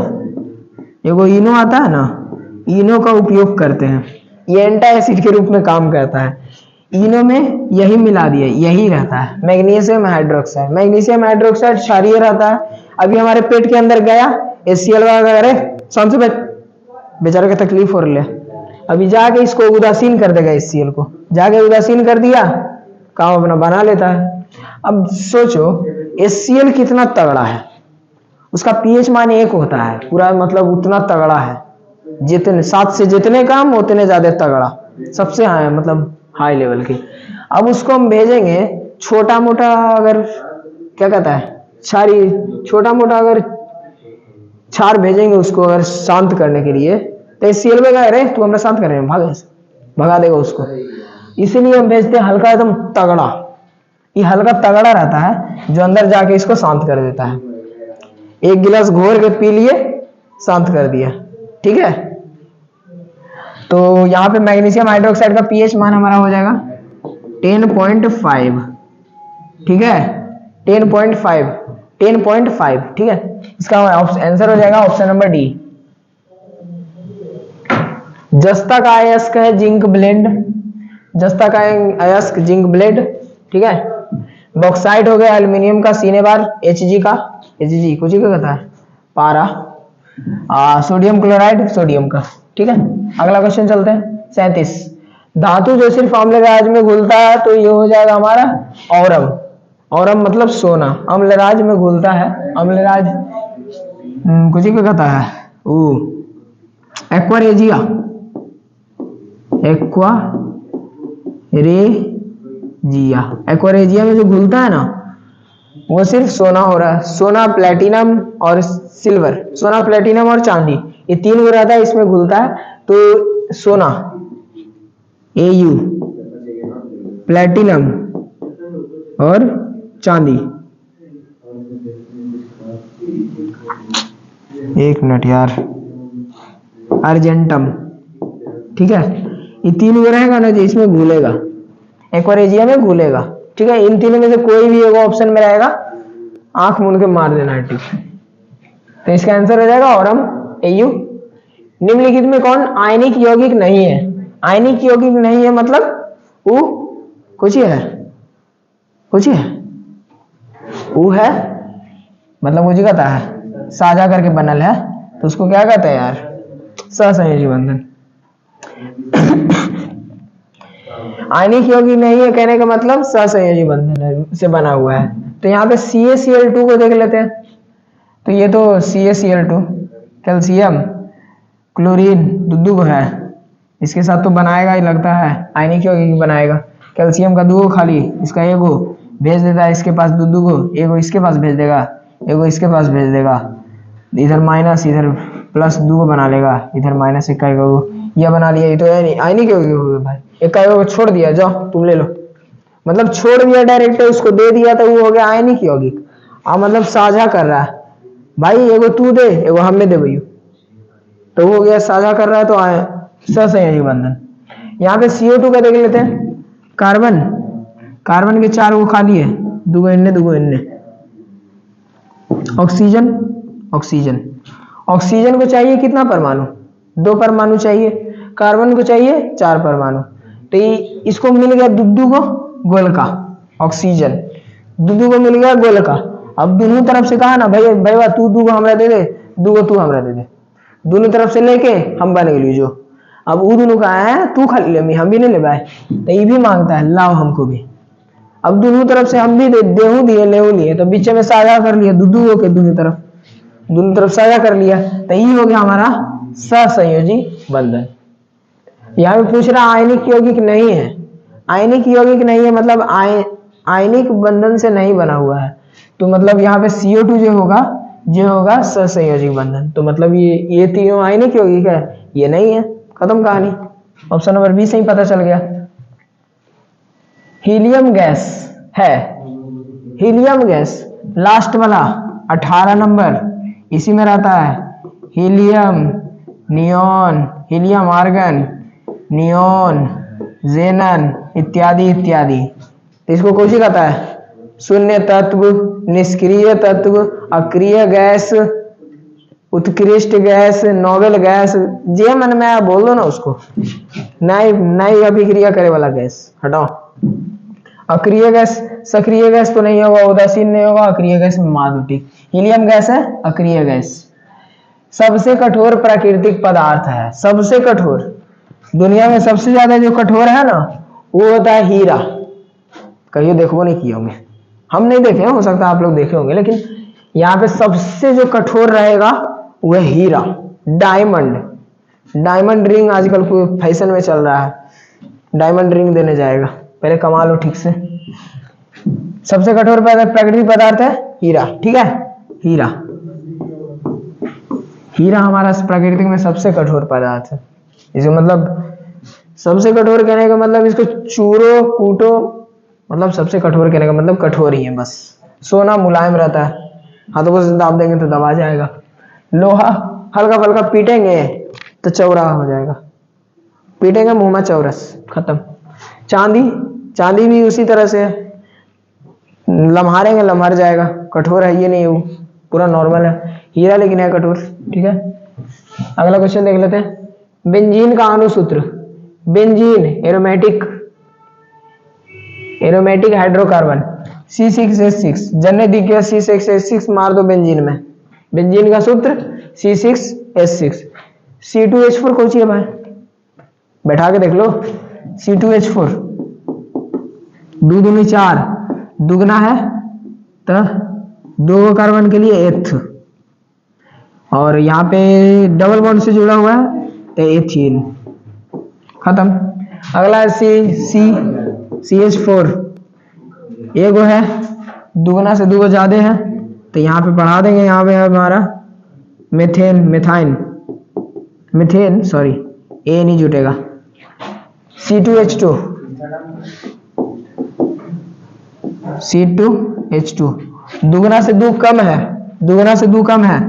एगो इनो आता है ना, इनो का उपयोग करते हैं। ये एंटा एसिड के रूप में काम करता है। इनो में यही मिला दिए, यही रहता है मैग्नीशियम हाइड्रोक्साइड। मैग्नीशियम हाइड्रोक्साइड क्षारीय रहता है। अभी हमारे पेट के अंदर गया HCl वगैरह, शांत से बेचारे को तकलीफ हो रही है, अभी जाके इसको उदासीन कर देगा, HCl को जाके उदासीन कर दिया, काम अपना बना लेता है। अब सोचो HCl कितना तगड़ा है, उसका पीएच मान 1 होता है पूरा, मतलब उतना तगड़ा है, जितने 7 से जितने काम उतने ज्यादा तगड़ा, सबसे हाई मतलब हाई लेवल की। अब उसको हम भेजेंगे छोटा मोटा, अगर क्या कहता है छोटा मोटा अगर क्षार भेजेंगे उसको अगर शांत करने के लिए, तो HCl में अरे तू हमरा शांत कर रहे हैं, भगा देगा उसको। इसीलिए हम भेजते हैं हल्का एकदम तगड़ा। ये हल्का तगड़ा रहता है जो अंदर जाके इसको शांत कर देता है। 1 गिलास घोर के पी लिए, शांत कर दिया। ठीक है, तो यहाँ पे मैग्नीशियम हाइड्रोक्साइड का पीएच मान हमारा हो जाएगा 10.5। ठीक है, 10.5। ठीक है, इसका आंसर हो जाएगा ऑप्शन नंबर डी। जस्ता का अयस्क है जिंक ब्लेंड, जस्ता का अयस्क जिंक ब्लेड। ठीक है, बॉक्साइट हो गया एल्यूमिनियम का सीने बार, Hg कुछ ही कहता है पारा, सोडियम क्लोराइड सोडियम का। ठीक है, अगला क्वेश्चन चलते हैं 37। धातु जो सिर्फ अम्लराज में घुलता है तो ये हो जाएगा हमारा औरम। औरम मतलब सोना, अम्लराज में घुलता है, अम्लराज कुछ ही कहता है एक्वारेजिया में जो घुलता है ना वो सिर्फ सोना हो रहा है। सोना, प्लेटिनम और सिल्वर, सोना प्लेटिनम और चांदी, ये 3 हो रहता है, इसमें घुलता है। तो सोना Au, प्लेटिनम और चांदी, 1 मिनट यार, अर्जेंटम। ठीक है, ये 3 वो रहेगा ना जो इसमें घुलेगा, एक्वारेजिया में घुलेगा। ठीक है, इन तीनों में से कोई भी एक ऑप्शन में रहेगा, आंख मूंद के मार देना है। ठीक, तो इसका आंसर हो जाएगा औरम Au। निम्नलिखित में कौन आयनिक यौगिक नहीं है? आयनिक यौगिक नहीं है मतलब वो कुछ ही है मतलब मुझे कहता है साझा करके बनल है, तो उसको क्या कहते हैं यार? सहसंयोजी बंधन। आयनिक यौगिक नहीं है कहने का मतलब सहसंयोजी बंधन से बना हुआ है। तो यहाँ पे CaCl2 को देख लेते हैं। तो ये तो CaCl2 कैल्शियम क्लोरीन दुद्दू को है, इसके साथ तो बनाएगा ही लगता है, आयनिक यौगिक बनाएगा। कैल्शियम का 2 खाली, इसका एगो भेज देता है इसके पास दुद्दू को, एगो इसके पास भेज देगा, एगो इसके पास भेज देगा, इधर माइनस इधर प्लस 2 बना लेगा, इधर माइनस 1 का यह बना लिया। ये तो आयनिक यौगिक हो गया भाई, 1 का छोड़ दिया, जाओ तुम ले लो, मतलब छोड़ दिया डायरेक्ट, उसको दे दिया तो वो हो गया आयनिक यौगिक। मतलब साझा कर रहा है, भाई एगो तू दे एगो हमें दे भैया, तो हो गया साझा कर रहा है तो आए सहसंयोजी बंधन। यहाँ पे CO2 का देख लेते हैं, कार्बन, कार्बन के 4 वो खाली है, दुगो इन्ने, ऑक्सीजन, ऑक्सीजन, ऑक्सीजन को चाहिए कितना परमाणु, 2 परमाणु चाहिए, कार्बन को चाहिए 4 परमाणु, तो इसको मिल गया दुद्दू को गोल का ऑक्सीजन, दुद्दू को मिल गया गोल का। अब दोनों तरफ से कहा ना भाई भैया तू दूगो हमरा दे दे, दूगो तू हमरा दे दे, दोनों तरफ से लेके हम बन गए जो। अब वो दोनों का है तू खाली ले हम भी नहीं ले भाई, तो ये भी मांगता है लाओ हमको भी। अब दोनों तरफ से हम भी देहू दिए लेहू लिए, तो बीच में साझा कर लिया दूधू के दोनों तरफ साझा कर लिया, तो ये हो गया हमारा सहसंयोजी बंधन। यहाँ पे पूछ रहा आयनिक यौगिक नहीं है, आयनिक यौगिक नहीं है मतलब आयनिक बंधन से नहीं बना हुआ है, तो मतलब यहाँ पे CO2 जो होगा सहसंयोजी बंधन, तो मतलब ये तीनों आयनिक यौगिक है, ये नहीं है, खत्म कहानी। ऑप्शन नंबर बी से ही पता चल गया। हीलियम गैस है, हीलियम गैस लास्ट वाला 18 नंबर इसी में रहता है, helium, neon, helium argon, neon, xenon इत्यादि इत्यादि। तो इसको कौन सी कहता है, शून्य तत्व, निष्क्रिय तत्व, अक्रिय गैस, उत्कृष्ट गैस, नोबेल गैस, जे मन में आप बोल दो ना उसको, नई अभिक्रिया करे वाला गैस हटाओ। अक्रिय गैस, सक्रिय गैस तो नहीं होगा, उदासीन नहीं होगा, अक्रिय गैस में माधुटी, हीलियम गैस है अक्रिय गैस। सबसे कठोर प्राकृतिक पदार्थ है, सबसे कठोर दुनिया में सबसे ज्यादा जो कठोर है ना वो होता है हीरा। कहियो देखो नहीं किए होंगे, हम नहीं देखे, हो सकता है आप लोग देखे होंगे, लेकिन यहाँ पे सबसे जो कठोर रहेगा वो है हीरा, डायमंड। डायमंड रिंग आजकल फैशन में चल रहा है, डायमंड रिंग देने जाएगा, पहले कमा लो ठीक से। सबसे कठोर प्राकृतिक पदार्थ है हीरा, ठीक है, हीरा, हीरा हमारा प्राकृतिक में सबसे कठोर पदार्थ है। इसको मतलब सबसे कठोर कहने का मतलब इसको चूरो कूटो, मतलब सबसे कठोर कहने का मतलब कठोर ही है बस। सोना मुलायम रहता है, हाथों को दाब देंगे तो दबा जाएगा, लोहा हल्का फल्का पीटेंगे तो चौड़ा हो जाएगा, पीटेंगे मुंह में चौरस, खत्म। चांदी, चांदी भी उसी तरह से लम्हारेंगे लम्हार जाएगा, कठोर है ये नहीं, वो पूरा नॉर्मल है। हीरा लेकिन है कठोर, ठीक है। अगला क्वेश्चन देख लेते हैं, बेंजीन का अणुसूत्र, benzene aromatic, aromatic hydrocarbon C6H6, जन्ने दिख गया C6H6 मार दो बेंजीन में, बेंजीन का सूत्र C6H6। C2H4 कौन सी है भाई, बैठा के देख लो, C2H4 दो दूनी 4, दुगना है तो 2 कार्बन के लिए एथ, और यहाँ पे डबल बॉन्ड से जुड़ा हुआ है तो एथीन, खत्म। अगला है CH4, एगो है दुगना से 2 ज्यादा है तो यहाँ पे बढ़ा देंगे, यहाँ पे है हमारा मेथेन, मेथाइन, मिथेन सॉरी, ए नहीं जुटेगा, C2H2, C2H2 दुगना से 2 कम है, दुगना से 2 कम है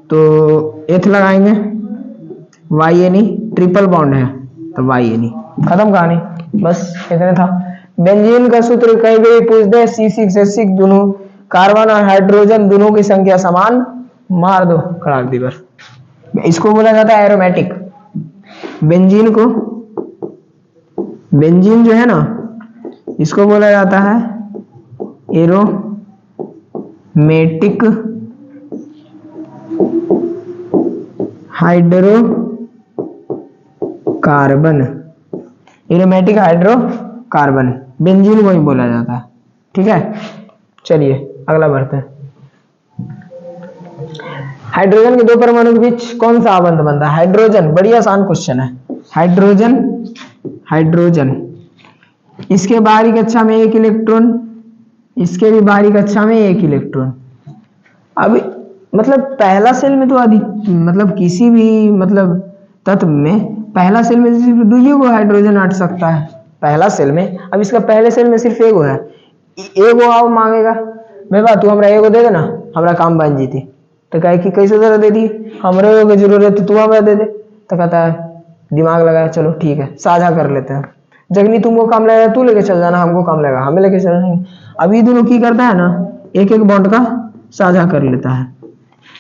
तो एथ लगाएंगे, YNE ट्रिपल बॉन्ड है तो YNE, खत्म कहानी, बस इतने था। बेंजीन का सूत्र कहीं भी पूछ दे, C6H6 दोनों कार्बन और हाइड्रोजन दोनों की संख्या समान, मार दो खड़ाक दी पर। इसको बोला जाता है एरोमेटिक, बेंजीन को, बेंजीन जो है ना इसको बोला जाता है aromatic hydrocarbon, aromatic hydrocarbon benzene को ही बोला जाता है, ठीक है। चलिए अगला बढ़ते हैं, हाइड्रोजन के 2 परमाणु के बीच कौन सा आबंध बनता है, हाइड्रोजन, बड़ी आसान क्वेश्चन है, हाइड्रोजन, हाइड्रोजन इसके बाहरी कक्षा में 1 इलेक्ट्रॉन, इसके भी बाहरी कक्षा में 1 इलेक्ट्रॉन। अब मतलब पहला सेल में तो अधिक, मतलब किसी भी मतलब तत्व में पहला सेल में सिर्फ 2 को हाइड्रोजन हट सकता है पहला सेल में। अब इसका पहले सेल में सिर्फ 1 है, एगो आओ मांगेगा, मैं बात तू हमरा एगो दे देना, हमरा काम बन जीती, तो कहे कि कैसे जरा दे दी, हमरे को जरूरत है तू हमें दे दे। तो कहता है दिमाग लगाया, चलो ठीक है साझा कर लेते हैं, जगनी तुमको काम लगेगा तू लेके चल जाना, हमको काम लगेगा हमें लेके चल जाएंगे। अभी दोनों की करता है ना, एक एक बॉन्ड का साझा कर लेता है,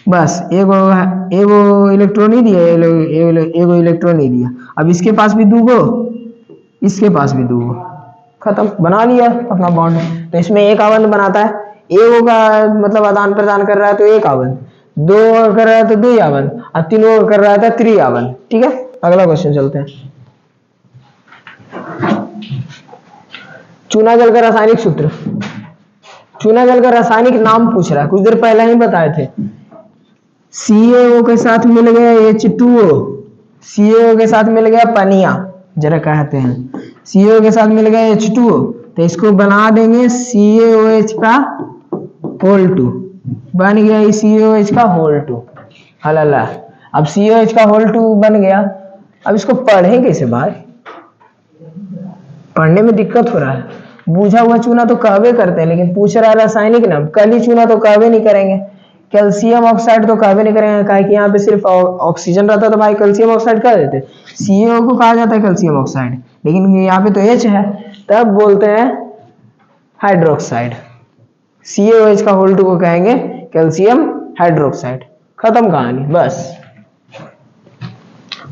बस एगो इलेक्ट्रॉन ही दिया, एगो इलेक्ट्रॉन ही दिया। अब इसके पास भी दूगो, इसके पास भी दूगो, खत्म, बना लिया अपना बॉन्ड। तो इसमें एक आबंध बनाता है, एगो का मतलब आदान प्रदान कर रहा है तो एक आबंध, दो कर रहा है तो दो आबंध, और तीनों कर रहा है तो त्रि आबंध। ठीक है, अगला क्वेश्चन चलते हैं। चूना जल का रासायनिक सूत्र, चूना जल का रासायनिक नाम पूछ रहा है, कुछ देर पहले ही बताए थे। CaO के साथ मिल गया H2O, CaO के साथ मिल गया पनिया, जरा कहते हैं CaO के साथ मिल गया H2O, तो इसको बना देंगे CaOH का होल 2, बन गया CaOH का होल 2। हला, अब CaOH का होल 2 बन गया, अब इसको पढ़े कैसे भाई, पढ़ने में दिक्कत हो रहा है। बूझा हुआ चूना तो कहवे करते हैं, लेकिन पूछ रहा है रासायनिक नाम, कली चूना तो कहवे नहीं करेंगे, कैल्शियम ऑक्साइड तो कहवे नहीं करेंगे, काहे कि यहाँ पे सिर्फ ऑक्सीजन रहता तो भाई कैल्शियम ऑक्साइड कह देते। CaO को कहा जाता है कैल्शियम ऑक्साइड, लेकिन यहाँ पे तो H है, तब बोलते हैं हाइड्रोक्साइड। CaOH का होल 2 को कहेंगे कैल्शियम हाइड्रोक्साइड, खत्म कहानी बस।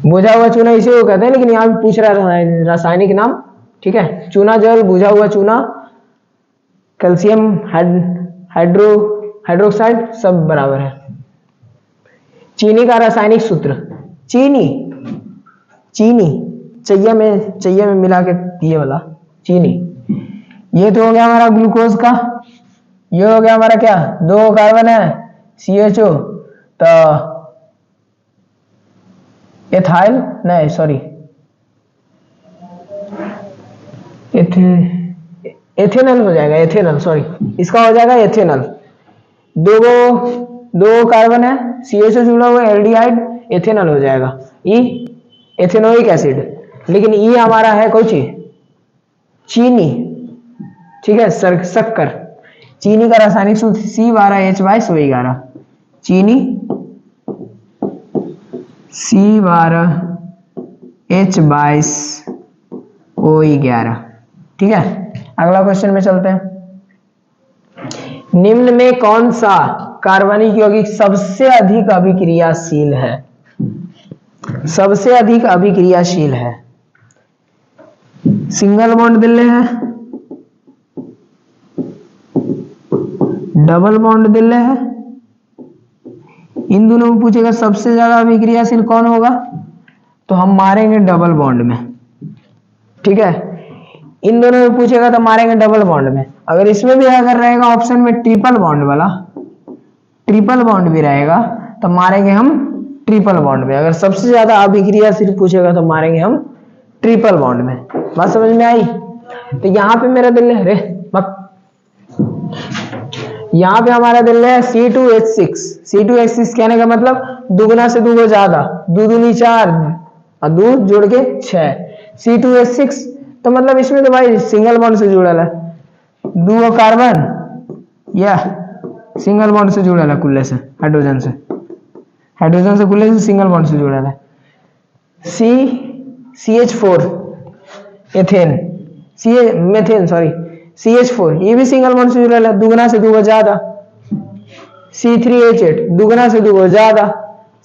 बुझा हुआ चूना इसी को कहते हैं, लेकिन यहाँ पे पूछ रहा है रासायनिक नाम। ठीक है, चूना जल, बुझा हुआ चूना, कैल्शियम हाइड्रोक्साइड सब बराबर है। चीनी का रासायनिक सूत्र, चीनी चैया में मिला के पिए वाला चीनी। ये तो हो गया हमारा ग्लूकोज का, ये हो गया हमारा क्या, 2 कार्बन है CHO, तो एथाइल नहीं सॉरी एथेनल हो जाएगा, एथेनल सॉरी, इसका हो जाएगा एथेनल। दो कार्बन है CH जुड़ा हुआ एल्डिहाइड, एथेनल हो जाएगा एथेनोइक एसिड। लेकिन ये हमारा है कौन चीज, चीनी। ठीक है, शक्कर। चीनी का रासायनिक सूत्र C12H2211, चीनी C12H22O11। ठीक है, अगला क्वेश्चन में चलते हैं। निम्न में कौन सा कार्बनिक यौगिक सबसे अधिक अभिक्रियाशील है, सबसे अधिक अभिक्रियाशील है? सिंगल बॉन्ड दिले है, डबल बॉन्ड दिले है, इन दोनों में पूछेगा सबसे ज्यादा अभिक्रियाशील कौन होगा, तो हम मारेंगे डबल बॉन्ड में। ठीक है, इन दोनों में पूछेगा तो मारेंगे डबल बॉन्ड में। अगर इसमें भी अगर रहेगा ऑप्शन में ट्रिपल बॉन्ड वाला, ट्रिपल बॉन्ड भी रहेगा तो मारेंगे हम ट्रिपल बॉन्ड में। अगर सबसे ज्यादा अभिक्रियाशील पूछेगा तो मारेंगे हम ट्रिपल बॉन्ड में। बात समझ में आई? तो यहाँ पे मेरा दिल है, यहाँ पे हमारा दिल है C2H6। C2H6 कहने का मतलब दुगना से दुगो ज्यादा, दो दूनी 4 और 2 जोड़ के 6। C2H6 तो मतलब इसमें तो भाई सिंगल बॉन्ड से जुड़ा है, 2 कार्बन या सिंगल बॉन्ड से जुड़ा है, कुल्ले से हाइड्रोजन से कुल्ले से सिंगल बॉन्ड से जुड़ा है। CH4 ethane, methane sorry, CH4 ये भी सिंगल बॉन्ड से जुड़ा है, दुगना से दुगो ज्यादा। C3H8 दुगना से दुगो ज्यादा।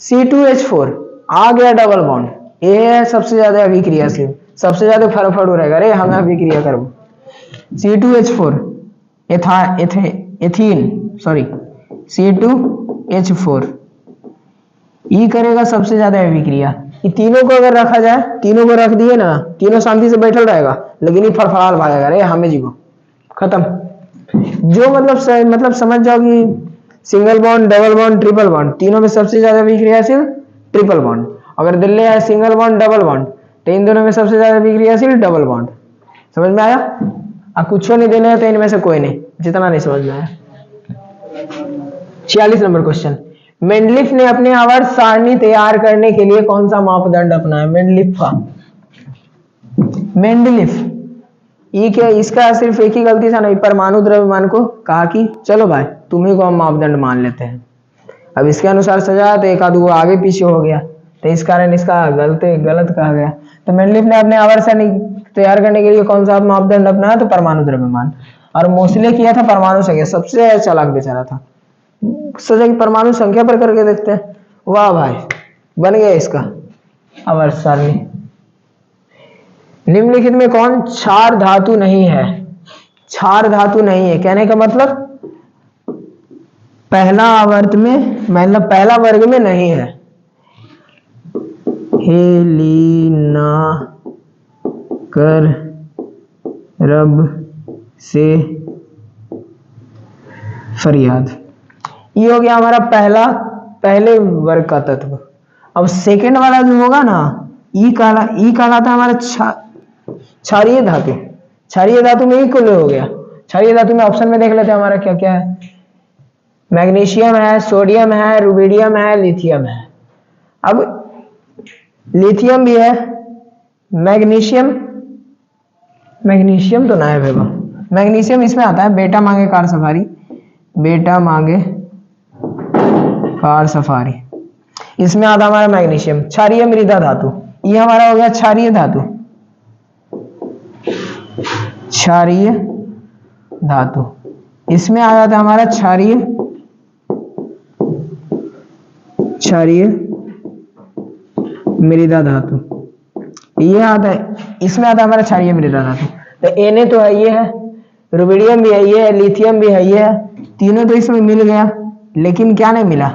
C2H4 आ गया डबल बॉन्ड, ये है सबसे ज्यादा अभिक्रियाशील, सबसे ज्यादा फटाफट रहेगा, अरे हमें अभिक्रिया करो। C2H4 एथीन सॉरी, C2H4 ये करेगा सबसे ज्यादा अभिक्रिया। ये तीनों को अगर रखा जाए, तीनों को रख दिए ना, तीनों शांति से बैठल रहेगा, लेकिन ये फड़फड़ाल भागेगा, अरे हमें जीवो, खत्म। जो मतलब समझ जाओ कि single bond, double bond, triple bond, तीनों में सबसे ज्यादा अभिक्रियाशील ट्रिपल बॉन्ड। अगर दिल्ली है सिंगल बॉन्ड, डबल बॉन्ड, तो इन दोनों में सबसे ज्यादा अभिक्रियाशील डबल बॉन्ड। समझ में आया? अब कुछ नहीं देने तो इनमें से कोई नहीं, जितना नहीं समझ में आया। 46 नंबर क्वेश्चन, मेंडलीफ ने अपने आवर्त सारणी तैयार करने के लिए कौन सा मापदंड अपनाया? मेंडलीफ ये क्या, इसका सिर्फ एक ही गलती था ना, परमाणु द्रव्यमान को कहा कि चलो भाई तुम्ही को हम मापदंड मान लेते हैं। अब इसके अनुसार सजाया तो एक आध वो आगे पीछे हो गया, तो इस कारण इसका गलत कहा गया। तो मेंडलीफ ने अपने आवर्त सारणी तैयार करने के लिए कौन सा मापदंड अपनाया? तो परमाणु द्रव्यमान। और मोसले किया था परमाणु संख्या, सबसे चालाक बेचारा था, सोचा कि परमाणु संख्या पर करके देखते हैं। वाह भाई, बन गया इसका आवर्त सारणी। निम्नलिखित में कौन क्षार धातु नहीं है? क्षार धातु नहीं है कहने का मतलब पहला आवर्त में, मतलब पहला वर्ग में नहीं है। हेलिना कर रब से फरियाद, ये हो गया हमारा पहले वर्ग का तत्व। अब सेकंड वाला जो होगा ना, ई कहलाता हमारा क्षारीय धातु। क्षारीय धातु में ही कुल हो गया। क्षारीय धातु में ऑप्शन में देख लेते हैं हमारा क्या क्या है। मैग्नीशियम है, सोडियम है, रुबिडियम है, लिथियम है। अब लिथियम भी है, मैग्नीशियम तो नायब है। मैग्नीशियम इसमें आता है, बेटा मांगे कार सफारी, बेटा मांगे कार सफारी, इसमें आता हमारा मैग्नीशियम। क्षारीय मृदा धातु, ये हमारा हो गया क्षारीय धातु। क्षारीय धातु इसमें आ जाता है हमारा क्षारीय मृदा धातु, ये आता है, इसमें आता है हमारा क्षारीय मृदा धातु। तो Na तो है, ये है, रुबिडियम भी है, ये है, लिथियम भी है, ये है, तीनों तो इसमें मिल गया। लेकिन क्या नहीं मिला?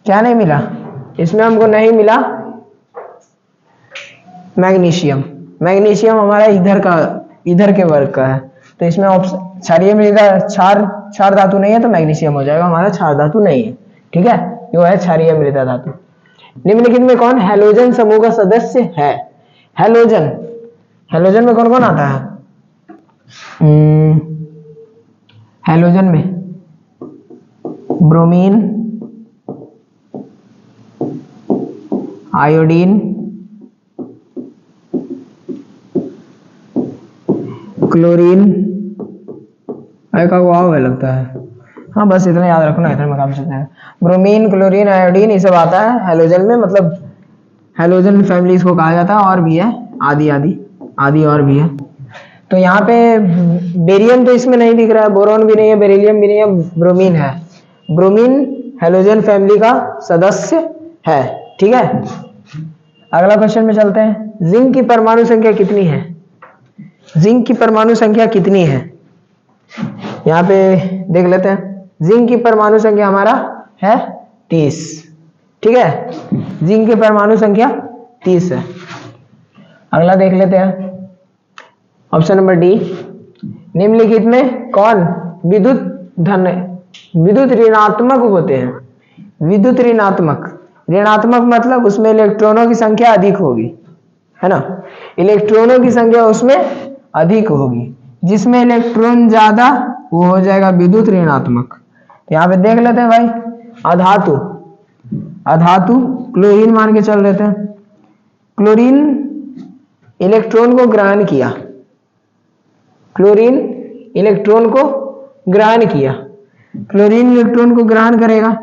क्या नहीं मिला इसमें? हमको नहीं मिला मैग्नीशियम। मैग्नीशियम हमारा इधर के वर्ग का है, तो इसमें ऑप्शन क्षारीय मृदा क्षार धातु नहीं है, तो मैग्नीशियम हो जाएगा हमारा, क्षार धातु नहीं है। ठीक है, ये है क्षारीय मृदा धातु। निम्नलिखित में कौन हैलोजन समूह का सदस्य है? हैलोजन में कौन कौन आता है? हैलोजन में ब्रोमीन, आयोडीन, क्लोरीन, का वाव है लगता है, हाँ बस इतना याद रखना, इतना में काम चलता है। ब्रोमीन, क्लोरीन, आयोडीन, ये सब आता है हैलोजन में, मतलब हैलोजन फैमिली इसको कहा जाता है। और भी है आदि और भी है। तो यहाँ पे बेरियम तो इसमें नहीं दिख रहा है, बोरॉन भी नहीं है, बेरिलियम भी नहीं है, ब्रोमीन है। ब्रोमीन हैलोजन फैमिली का सदस्य है। ठीक है, अगला क्वेश्चन में चलते हैं। जिंक की परमाणु संख्या कितनी है? जिंक की परमाणु संख्या कितनी है? यहाँ पे देख लेते हैं। जिंक की परमाणु संख्या हमारा है 30। ठीक है, जिंक की परमाणु संख्या 30 है। अगला देख लेते हैं, ऑप्शन नंबर डी। निम्नलिखित में कौन विद्युत ऋणात्मक होते हैं? विद्युत ऋणात्मक मतलब उसमें इलेक्ट्रॉनों की संख्या अधिक होगी, है ना, इलेक्ट्रॉनों की संख्या उसमें अधिक होगी। जिसमें इलेक्ट्रॉन ज्यादा वो हो जाएगा विद्युत ऋणात्मक। तो यहाँ पे देख लेते हैं भाई, अधातु क्लोरीन मान के चल लेते हैं। क्लोरीन इलेक्ट्रॉन को ग्रहण किया, क्लोरीन इलेक्ट्रॉन को ग्रहण करेगा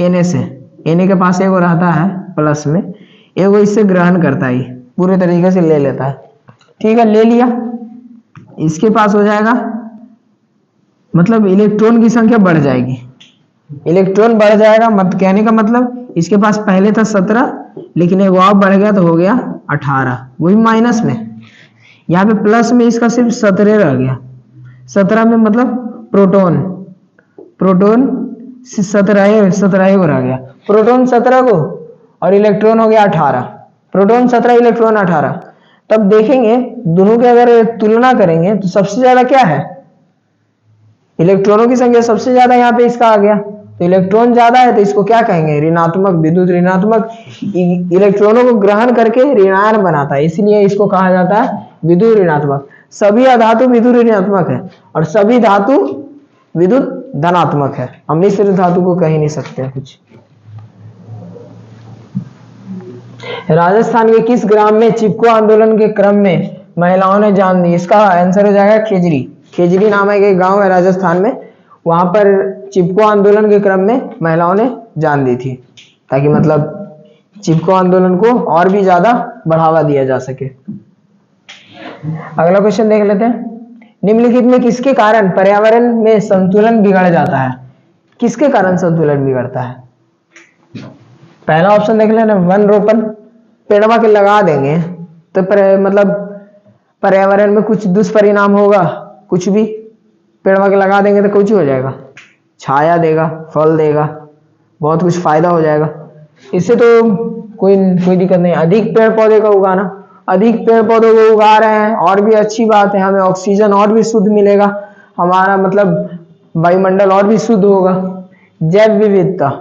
Na से। Na के पास एगो रहता है प्लस में, एगो इससे ग्रहण करता है, पूरे तरीके से ले लेता है। ठीक है, ले लिया, इसके पास हो जाएगा, मतलब इलेक्ट्रॉन की संख्या बढ़ जाएगी। इलेक्ट्रॉन बढ़ जाएगा, मत कहने का मतलब इसके पास पहले था 17, लेकिन एक और बढ़ गया तो हो गया 18, वही माइनस में। यहाँ पे प्लस में इसका सिर्फ 17 रह गया। 17 में मतलब प्रोटोन 17 को रह गया, प्रोटोन 17 को, और इलेक्ट्रॉन हो गया 18। Proton 17, electron 18। तब देखेंगे दोनों के अगर तुलना करेंगे तो सबसे ज्यादा क्या है? इलेक्ट्रॉनों की संख्या सबसे ज्यादा यहाँ पे इसका आ गया। तो इलेक्ट्रॉन ज्यादा है तो इसको क्या कहेंगे? ऋणात्मक, विद्युत ऋणात्मक। इलेक्ट्रॉनों को ग्रहण करके ऋणायन बनाता है, इसलिए इसको कहा जाता है विद्युत ऋणात्मक। सभी अधातु विद्युत ऋणात्मक है और सभी धातु विद्युत धनात्मक है। हम मिश्र धातु को कह ही नहीं सकते कुछ। राजस्थान के किस ग्राम में चिपको आंदोलन के क्रम में महिलाओं ने जान दी? इसका आंसर हो जाएगा खेजरी। खेजरी नाम है एक गांव है राजस्थान में, वहां पर चिपको आंदोलन के क्रम में महिलाओं ने जान दी थी, ताकि मतलब चिपको आंदोलन को और भी ज्यादा बढ़ावा दिया जा सके। अगला क्वेश्चन देख लेते हैं। निम्नलिखित में किसके कारण पर्यावरण में संतुलन बिगड़ जाता है? किसके कारण संतुलन बिगड़ता है? पहला ऑप्शन देख लेना, वन रोपण। पेड़वा के लगा देंगे तो मतलब पर्यावरण में कुछ दुष्परिणाम होगा, कुछ भी। पेड़वा के लगा देंगे तो कुछ हो जाएगा, छाया देगा, फल देगा, बहुत कुछ फायदा हो जाएगा। इससे तो कोई दिक्कत नहीं। अधिक पेड़ पौधे का उगाना, अधिक पेड़ पौधों को उगा रहे हैं और भी अच्छी बात है, हमें ऑक्सीजन और भी शुद्ध मिलेगा, हमारा मतलब वायुमंडल और भी शुद्ध होगा। जैव विविधता,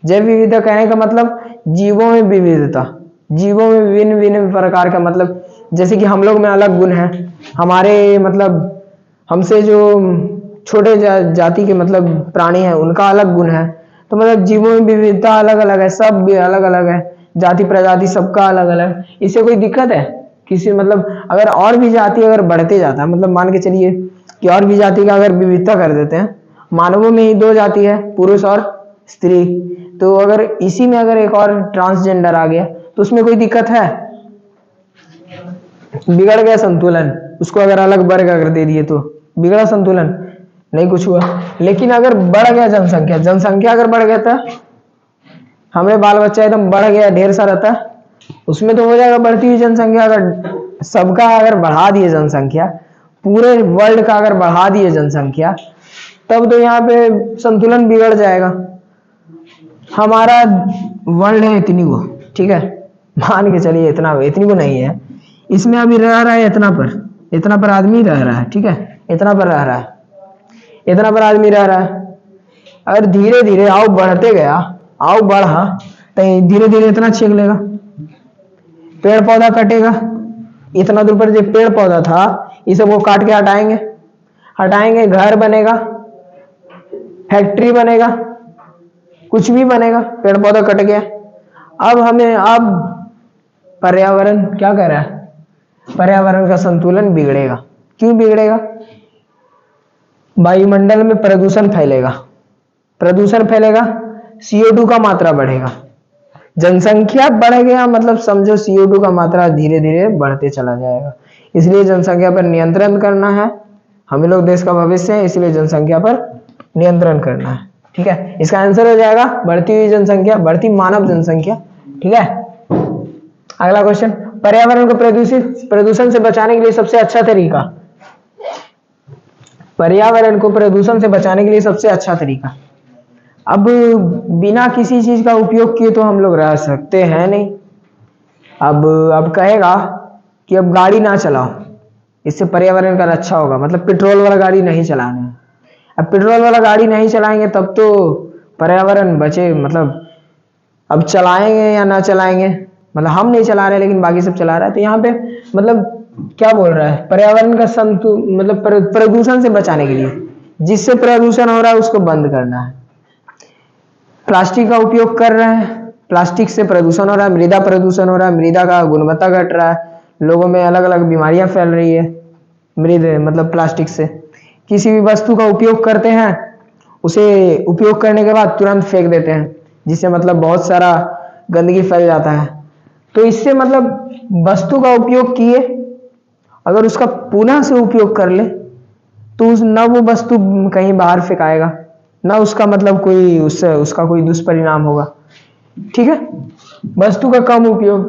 जैव विविधता कहने का मतलब जीवों में विविधता, जीवों में विभिन्न विभिन्न प्रकार का, मतलब जैसे कि हम लोग में अलग गुण है, हमारे मतलब हमसे जो छोटे जाति के मतलब प्राणी है उनका अलग गुण है। तो मतलब जीवों में विविधता अलग अलग है, सब भी अलग अलग है, जाति प्रजाति सबका अलग अलग। इससे कोई दिक्कत है किसी मतलब अगर और भी जाति अगर बढ़ते जाता है, मतलब मान के चलिए कि और भी जाति का अगर विविधता कर देते हैं, मानवों में ही 2 जाति है, पुरुष और स्त्री, तो अगर इसी में अगर एक और ट्रांसजेंडर आ गया तो उसमें कोई दिक्कत है? बिगड़ गया संतुलन। उसको अगर अलग वर्ग अगर दे दिए तो बिगड़ा संतुलन? नहीं कुछ हुआ। लेकिन अगर बढ़ गया जनसंख्या, जनसंख्या अगर बढ़ गया था, हमें बाल बच्चा एकदम बढ़ गया, ढेर सारा था, उसमें तो हो जाएगा बढ़ती हुई जनसंख्या। अगर सबका अगर बढ़ा दिए जनसंख्या, पूरे वर्ल्ड का अगर बढ़ा दिए जनसंख्या, तब तो यहाँ पे संतुलन बिगड़ जाएगा। हमारा वर्ल्ड है इतनी वो, ठीक है, मान के चलिए इतनी वो नहीं है, इसमें अभी रह रहा है इतना पर आदमी रह रहा है, ठीक है, इतना पर रह रहा है, इतना पर आदमी रह रहा है। अगर धीरे धीरे आओ बढ़ते गया, आओ बढ़ा, तो धीरे धीरे इतना छीन लेगा, पेड़ पौधा कटेगा, इतना दूर पर जो पेड़ पौधा था ये सब वो काट के हटाएंगे, घर बनेगा, फैक्ट्री बनेगा, कुछ भी बनेगा, पेड़ पौधा कट गया। अब पर्यावरण क्या कर रहा है? पर्यावरण का संतुलन बिगड़ेगा। क्यों बिगड़ेगा? वायुमंडल में प्रदूषण फैलेगा, CO2 का मात्रा बढ़ेगा, जनसंख्या बढ़ गया मतलब समझो CO2 का मात्रा धीरे धीरे बढ़ते चला जाएगा। इसलिए जनसंख्या पर नियंत्रण करना है, हम लोग देश का भविष्य है, इसलिए जनसंख्या पर नियंत्रण करना है, ठीक है। इसका आंसर हो जाएगा बढ़ती हुई जनसंख्या, बढ़ती मानव जनसंख्या, ठीक है। अगला क्वेश्चन, पर्यावरण को प्रदूषण से बचाने के लिए सबसे अच्छा तरीका, पर्यावरण को प्रदूषण से बचाने के लिए सबसे अच्छा तरीका। अब बिना किसी चीज का उपयोग किए तो हम लोग रह सकते हैं नहीं। अब कहेगा कि अब गाड़ी ना चलाओ, इससे पर्यावरण का अच्छा होगा, मतलब पेट्रोल वाला गाड़ी नहीं चलाना है। अब पेट्रोल वाला गाड़ी नहीं चलाएंगे तब तो पर्यावरण बचे, मतलब अब चलाएंगे या ना चलाएंगे, मतलब हम नहीं चला रहे लेकिन बाकी सब चला रहा है, तो यहाँ पे मतलब क्या बोल रहा है? पर्यावरण का मतलब प्रदूषण से बचाने के लिए, जिससे प्रदूषण हो रहा है उसको बंद करना है। प्लास्टिक का उपयोग कर रहे हैं, प्लास्टिक से प्रदूषण हो रहा है, मृदा प्रदूषण हो रहा है, मृदा का गुणवत्ता घट रहा है, लोगों में अलग अलग बीमारियां फैल रही है मतलब प्लास्टिक से। किसी भी वस्तु का उपयोग करते हैं, उसे उपयोग करने के बाद तुरंत फेंक देते हैं, जिससे मतलब बहुत सारा गंदगी फैल जाता है। तो इससे मतलब वस्तु का उपयोग किए, अगर उसका पुनः से उपयोग कर ले तो न वो वस्तु कहीं बाहर फेंकाएगा, ना उसका मतलब कोई उसका कोई दुष्परिणाम होगा, ठीक है। वस्तु का कम उपयोग,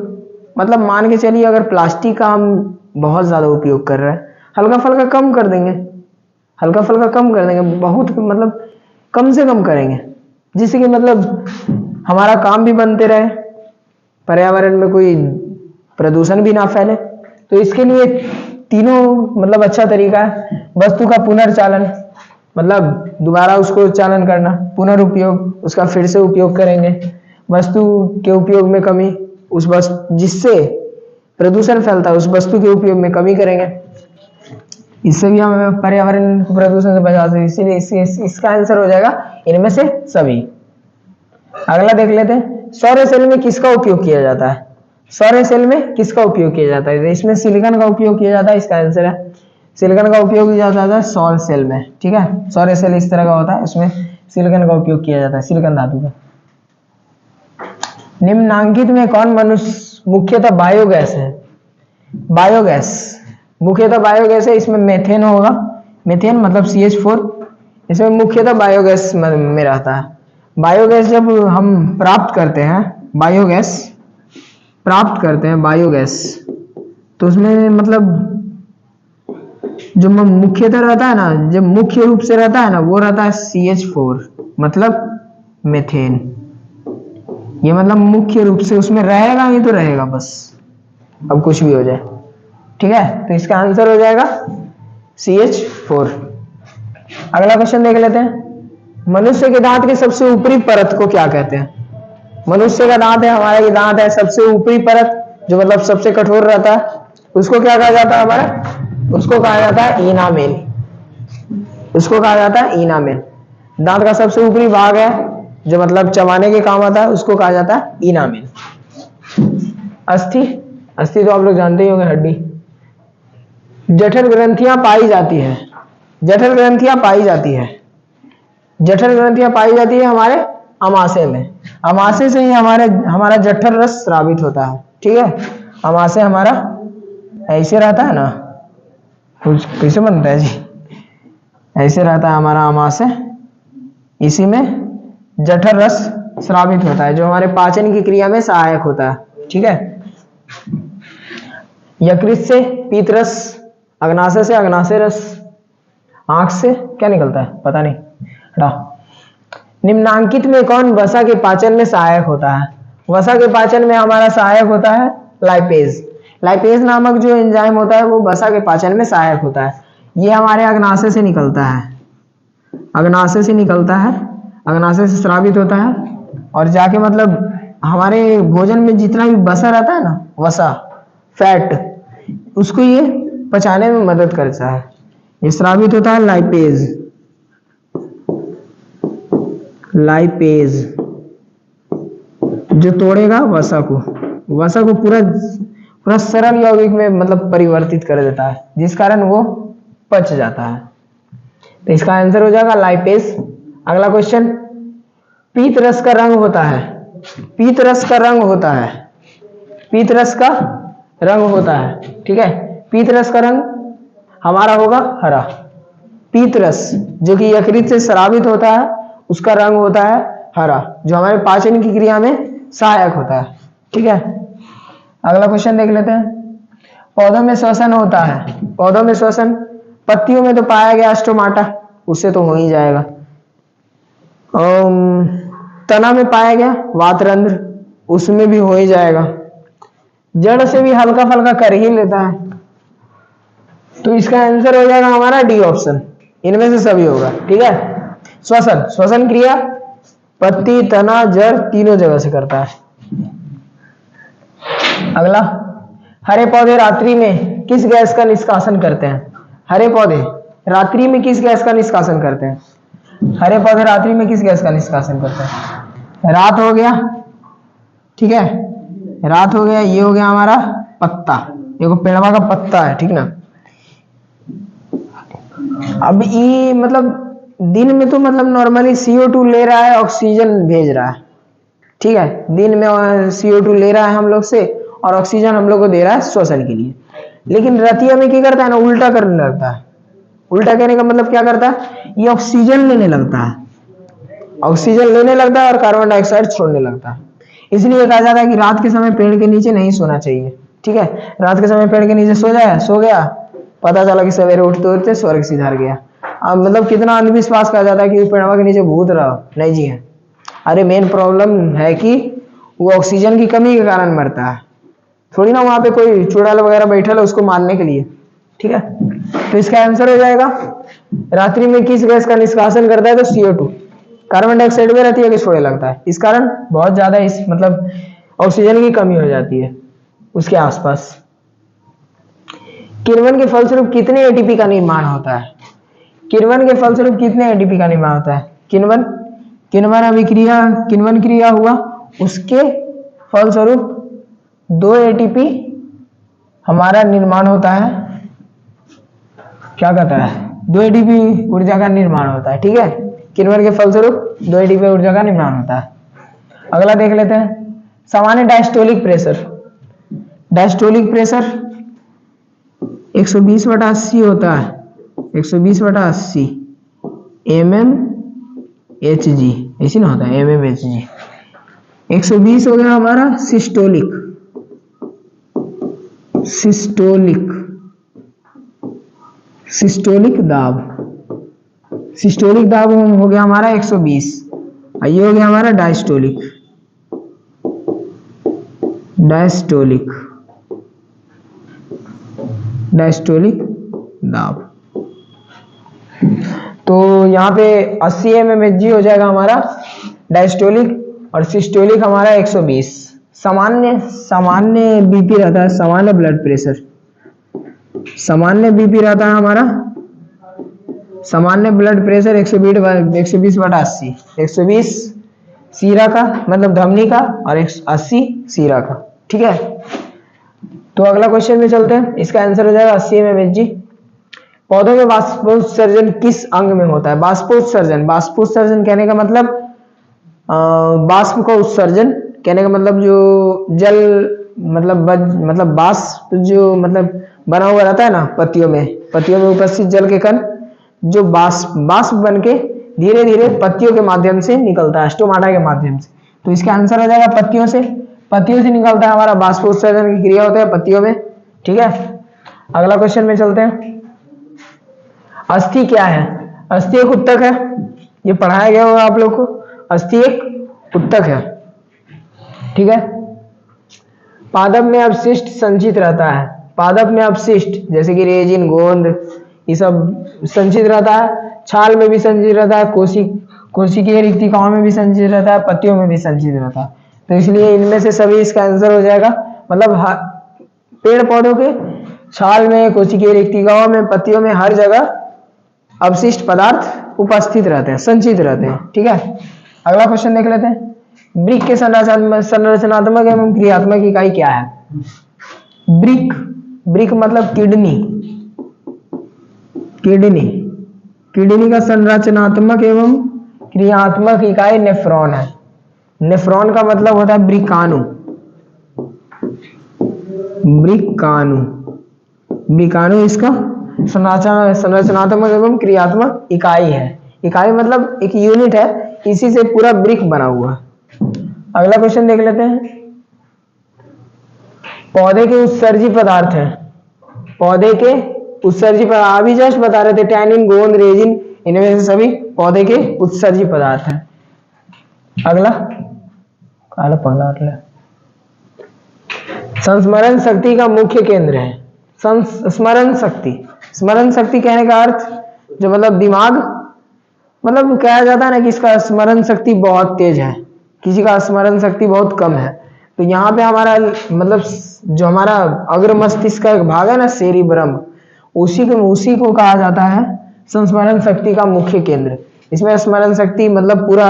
मतलब मान के चलिए अगर प्लास्टिक का हम बहुत ज्यादा उपयोग कर रहे हैं, हल्का फुल्का कम कर देंगे, बहुत मतलब कम से कम करेंगे, जिससे कि मतलब हमारा काम भी बनते रहे, पर्यावरण में कोई प्रदूषण भी ना फैले। तो इसके लिए तीनों मतलब अच्छा तरीका है। वस्तु का पुनर्चालन, मतलब दोबारा उसको चालन करना, पुनर्उपयोग, उसका फिर से उपयोग करेंगे, वस्तु के उपयोग में कमी, उस वस्तु जिससे प्रदूषण फैलता है उस वस्तु के उपयोग में कमी करेंगे, इससे भी हम पर्यावरण को प्रदूषण से बचा सकते। इसीलिए इसका आंसर हो जाएगा इनमें से सभी। अगला देख लेते हैं, सौर सेल में किसका उपयोग किया जाता है? सौर सेल में किसका उपयोग किया जाता है? इसमें सिलिकॉन का उपयोग किया जाता है, इसका आंसर है सिलिकॉन का उपयोग किया जाता है सौर सेल में, ठीक है। सौर सेल इस तरह का होता है, उसमें सिलिकॉन का उपयोग किया जाता है, सिलिकॉन धातु का। निम्नांकित में कौन मनुष्य मुख्यतः बायोगैस है? बायोगैस मुख्यतः बायोगैस है, इसमें मेथेन होगा, मेथेन मतलब CH4, इसमें मुख्यतः बायोगैस में रहता है। बायोगैस जब हम प्राप्त करते हैं, बायोगैस प्राप्त करते हैं बायोगैस, तो उसमें मतलब जो मुख्यतः रहता है ना, जब मुख्य रूप से रहता है ना, वो रहता है CH4 मतलब मेथेन। ये मतलब मुख्य रूप से उसमें रहेगा ही तो रहेगा बस, अब कुछ भी हो जाए, ठीक है। तो इसका आंसर हो जाएगा CH4। अगला क्वेश्चन देख लेते हैं। मनुष्य के दांत के सबसे ऊपरी परत को क्या कहते हैं? मनुष्य का दांत है, हमारा ये दांत है, सबसे ऊपरी परत जो मतलब सबसे कठोर रहता है, उसको क्या कहा जाता है हमारा? उसको कहा जाता है इनामेल। उसको कहा जाता है इनामेल। दांत का सबसे ऊपरी भाग है जो मतलब चबाने के काम आता है, उसको कहा जाता है इनामेल। अस्थि, अस्थि तो आप लोग जानते ही होंगे, हड्डी। जठर ग्रंथियां पाई जाती है, जठर ग्रंथियां पाई जाती है, जठर ग्रंथियां पाई जाती है हमारे अमाशय में। अमाशय से ही हमारा जठर रस स्रावित होता है, ठीक है। अमाशय हमारा ऐसे रहता है ना, कैसे बनता है जी? ऐसे रहता है हमारा अमाशय, इसी में जठर रस स्रावित होता है जो हमारे पाचन की क्रिया में सहायक होता है, ठीक है। यकृत से पीत रस, अग्नाशय से अग्नाशय रस, आंख से क्या निकलता है पता नहीं, हटा। निम्नांकित में कौन वसा के पाचन में सहायक होता है? वसा के पाचन में हमारा सहायक होता है लाइपेज। लाइपेज नामक जो एंजाइम होता है वो वसा के पाचन में सहायक होता है। ये हमारे अग्नाशय से निकलता है, अग्नाशय से निकलता है, अग्नाशय से स्रावित होता है और जाके मतलब हमारे भोजन में जितना भी वसा रहता है ना, वसा फैट, उसको ये पचाने में मदद करता है। ये स्रावित होता है लाइपेज, लाइपेज जो तोड़ेगा वसा को, वसा को पूरा सरल यौगिक में मतलब परिवर्तित कर देता है, जिस कारण वो पच जाता है। तो इसका आंसर हो जाएगा लाइपेज। अगला क्वेश्चन, पीत रस का रंग होता है, पीत रस का रंग होता है, पीत रस का रंग होता है, ठीक है। पीत रस का रंग हमारा होगा हरा। पीत रस जो कि यकृत से स्रावित होता है उसका रंग होता है हरा, जो हमारे पाचन की क्रिया में सहायक होता है, ठीक है। अगला क्वेश्चन देख लेते हैं। पौधों में श्वसन होता है, पौधों में श्वसन, पत्तियों में तो पाया गया स्टोमाटा, उससे तो हो ही जाएगा। तना में पाया गया वातरंध्र, उसमें भी हो ही जाएगा। जड़ से भी हल्का फल्का कर ही लेता है, तो इसका आंसर हो जाएगा हमारा डी ऑप्शन, इनमें से सभी होगा, ठीक है। श्वसन, श्वसन क्रिया पत्ती, तना, जड़ तीनों जगह से करता है। अगला, हरे पौधे रात्रि में किस गैस का निष्कासन करते हैं? हरे पौधे रात्रि में किस गैस का निष्कासन करते हैं? हरे पौधे रात्रि में किस गैस का निष्कासन करते हैं? रात हो गया, ठीक है, रात हो गया। ये हो गया हमारा पत्ता, ये पेड़वा का पत्ता है, ठीक ना। अब ये मतलब दिन में तो मतलब नॉर्मली CO2 ले रहा है, ऑक्सीजन भेज रहा है, ठीक है। दिन में CO2 ले रहा है हम लोग से और ऑक्सीजन हम लोग को दे रहा है श्वसन के लिए। लेकिन रतिया में क्या करता है ना, उल्टा करने लगता है। उल्टा कहने का मतलब क्या करता है, ये ऑक्सीजन लेने लगता है, ऑक्सीजन लेने लगता है और कार्बन डाइऑक्साइड छोड़ने लगता है। इसलिए कहा जाता है कि रात के समय पेड़ के नीचे नहीं सोना चाहिए, ठीक है। रात के समय पेड़ के नीचे सो गया, पता चला कि सवेरे उठते उठते स्वर्ग सिधार गया। अब मतलब कितना अंधविश्वास कहा जाता है कि पेड़वा के नीचे भूत रहा, नहीं जी है। अरे मेन प्रॉब्लम है कि वो ऑक्सीजन की कमी के कारण मरता है, थोड़ी ना वहां पे कोई चुड़ैल वगैरह बैठा है उसको मारने के लिए, ठीक है। तो इसका आंसर हो जाएगा रात्रि में किस गैस का निष्कासन करता है? तो CO2, कार्बन डाइऑक्साइड में रहती है कि छोड़ने लगता है, इस कारण बहुत ज्यादा इस मतलब ऑक्सीजन की कमी हो जाती है उसके आसपास। किण्वन के फलस्वरूप कितने ATP का निर्माण होता है? किण्वन के फलस्वरूप कितने ATP का निर्माण होता है? किण्वन अभिक्रिया, किण्वन क्रिया हुआ, उसके फलस्वरूप 2 ATP हमारा निर्माण होता है, क्या कहता है 2 एटीपी ऊर्जा का निर्माण होता है। ठीक है, किण्वन के फलस्वरूप 2 एटीपी ऊर्जा का निर्माण होता है। अगला देख लेते हैं सामान्य डायस्टोलिक प्रेशर। डायस्टोलिक प्रेशर 120/80 होता है, 120/80 mmHg, ऐसी ना होता है mmHg। 120 हो गया हमारा सिस्टोलिक, सिस्टोलिक दाब, सिस्टोलिक दाब हो गया हमारा 120। ये हो गया हमारा डायस्टोलिक, डायस्टोलिक दाब। तो यहाँ पे 80 mmHg हो जाएगा हमारा डायस्टोलिक और सिस्टोलिक हमारा 120। सामान्य बीपी रहता है, सामान्य ब्लड प्रेशर, सामान्य बीपी रहता है हमारा, सामान्य ब्लड प्रेशर 120/80, 120 सीरा का मतलब धमनी का और 80 सीरा का। ठीक है, तो अगला क्वेश्चन में चलते हैं। इसका आंसर हो जाएगा 80 mmHg। पौधों में बाष्पोत्सर्जन किस अंग में होता है? बाष्पोत्सर्जन कहने का मतलब बाष्प का उत्सर्जन कहने का मतलब जो जल मतलब बाष्प जो मतलब बना हुआ रहता है ना पत्तियों में उपस्थित जल के कण जो बाष्प बन के धीरे धीरे पत्तियों के माध्यम से निकलता है, स्टोमाटा के माध्यम से। तो इसका आंसर हो जाएगा पत्तियों से निकलता है हमारा बाष्पोत्सर्जन की क्रिया होता है पत्तियों में। ठीक है, अगला क्वेश्चन में चलते हैं। अस्थि क्या है? अस्थि एक उत्तक है, ये पढ़ाया गया होगा आप लोग को। अस्थि एक उत्तक है। ठीक है, पादप में अपशिष्ट संचित रहता है, पादप में अपशिष्ट जैसे कि रेजिन, गोंद, ये सब संचित रहता है। छाल में भी संचित रहता है, कोशिकीय रिक्तिकाओं में भी संचित रहता है, पत्तियों में भी संचित रहता है। तो इसलिए इनमें से सभी इसका आंसर हो जाएगा। मतलब पेड़ पौधों के छाल में, कोशिकीय रिक्तिकाओं में, पत्तियों में हर जगह अवशिष्ट पदार्थ उपस्थित रहते हैं, संचित रहते हैं। ठीक है, अगला क्वेश्चन देख लेते हैं। वृक्क के संरचनात्मक एवं क्रियात्मक इकाई क्या है? वृक्क मतलब किडनी का संरचनात्मक एवं क्रियात्मक इकाई नेफ्रॉन है। नेफ्रॉन का मतलब होता है वृक्काणु इसका संरचनात्मक एवं क्रियात्मक इकाई है। इकाई मतलब एक यूनिट है, इसी से पूरा वृक्क बना हुआ। अगला क्वेश्चन देख लेते हैं। पौधे के उत्सर्जी पदार्थ है, पौधे के उत्सर्जी पदार्थ अभी जस्ट बता रहे थे, टैनिन, गोंद, रेजिन, इनमें से सभी पौधे के उत्सर्जी पदार्थ हैं। अगला संस्मरण शक्ति का मुख्य केंद्र है। स्मरण शक्ति कहने का अर्थ जो मतलब दिमाग, मतलब कहा जाता है ना कि इसका स्मरण शक्ति बहुत तेज है, किसी का स्मरण शक्ति बहुत कम है। तो यहाँ पे हमारा मतलब जो हमारा अग्र मस्तिष्क का एक भाग है ना सेरिब्रम, उसी को कहा जाता है संस्मरण शक्ति का मुख्य केंद्र। इसमें स्मरण शक्ति मतलब पूरा,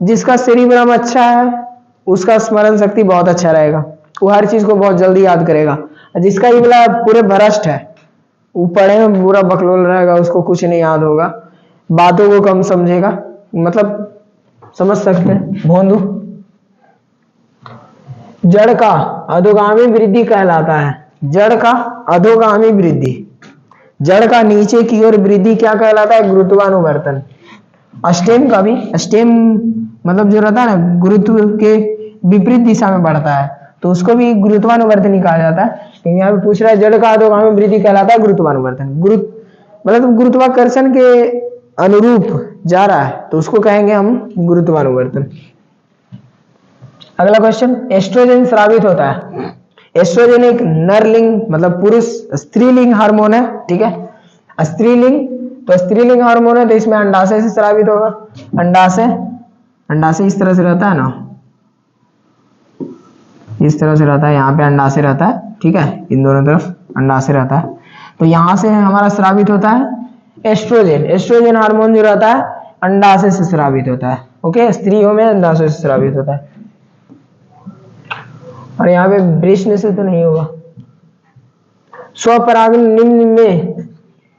जिसका सेरिब्रम अच्छा है उसका स्मरण शक्ति बहुत अच्छा रहेगा, वो हर चीज को बहुत जल्दी याद करेगा। जिसका ये वाला पूरे भ्रष्ट है, वो पढ़े में पूरा बकलोल रहेगा, उसको कुछ नहीं याद होगा, बातों को कम समझेगा, मतलब समझ सकते हैं भोंदू। जड़ का अधोगामी वृद्धि कहलाता है, जड़ का अधोगामी वृद्धि, जड़ का नीचे की ओर वृद्धि क्या कहलाता है? गुरुत्वानुवर्तन। स्टेम का भी, स्टेम मतलब जो रहता है ना गुरुत्व के विपरीत दिशा में बढ़ता है, तो उसको भी गुरुत्वानुवर्तन कहा जाता है। लेकिन यहाँ पे पूछ रहा है जड़ का अधोगामी वृद्धि कहलाता है गुरुत्वानुवर्तन। मतलब गुरुत्वाकर्षण के अनुरूप जा रहा है तो उसको कहेंगे हम गुरुत्वानुवर्तन। अगला क्वेश्चन, एस्ट्रोजन स्रावित होता है। एस्ट्रोजन एक नरलिंग मतलब पुरुष स्त्रीलिंग हार्मोन है। ठीक है, स्त्रीलिंग हार्मोन है, तो इसमें अंडाशय से स्रावित होगा। अंडाशय इस तरह से रहता है ना, इस तरह से रहता है, यहाँ पे अंडाशय रहता है। ठीक है, इन दोनों तरफ अंडाशय रहता है, तो यहाँ से हमारा स्रावित होता है एस्ट्रोजन हार्मोन जो रहता है अंडाशय से स्रावित होता है। ओके, स्त्रियों में अंडाशय से स्रावित होता है। और यहाँ पे वृषण से तो नहीं होगा। स्वपरागन निम्न में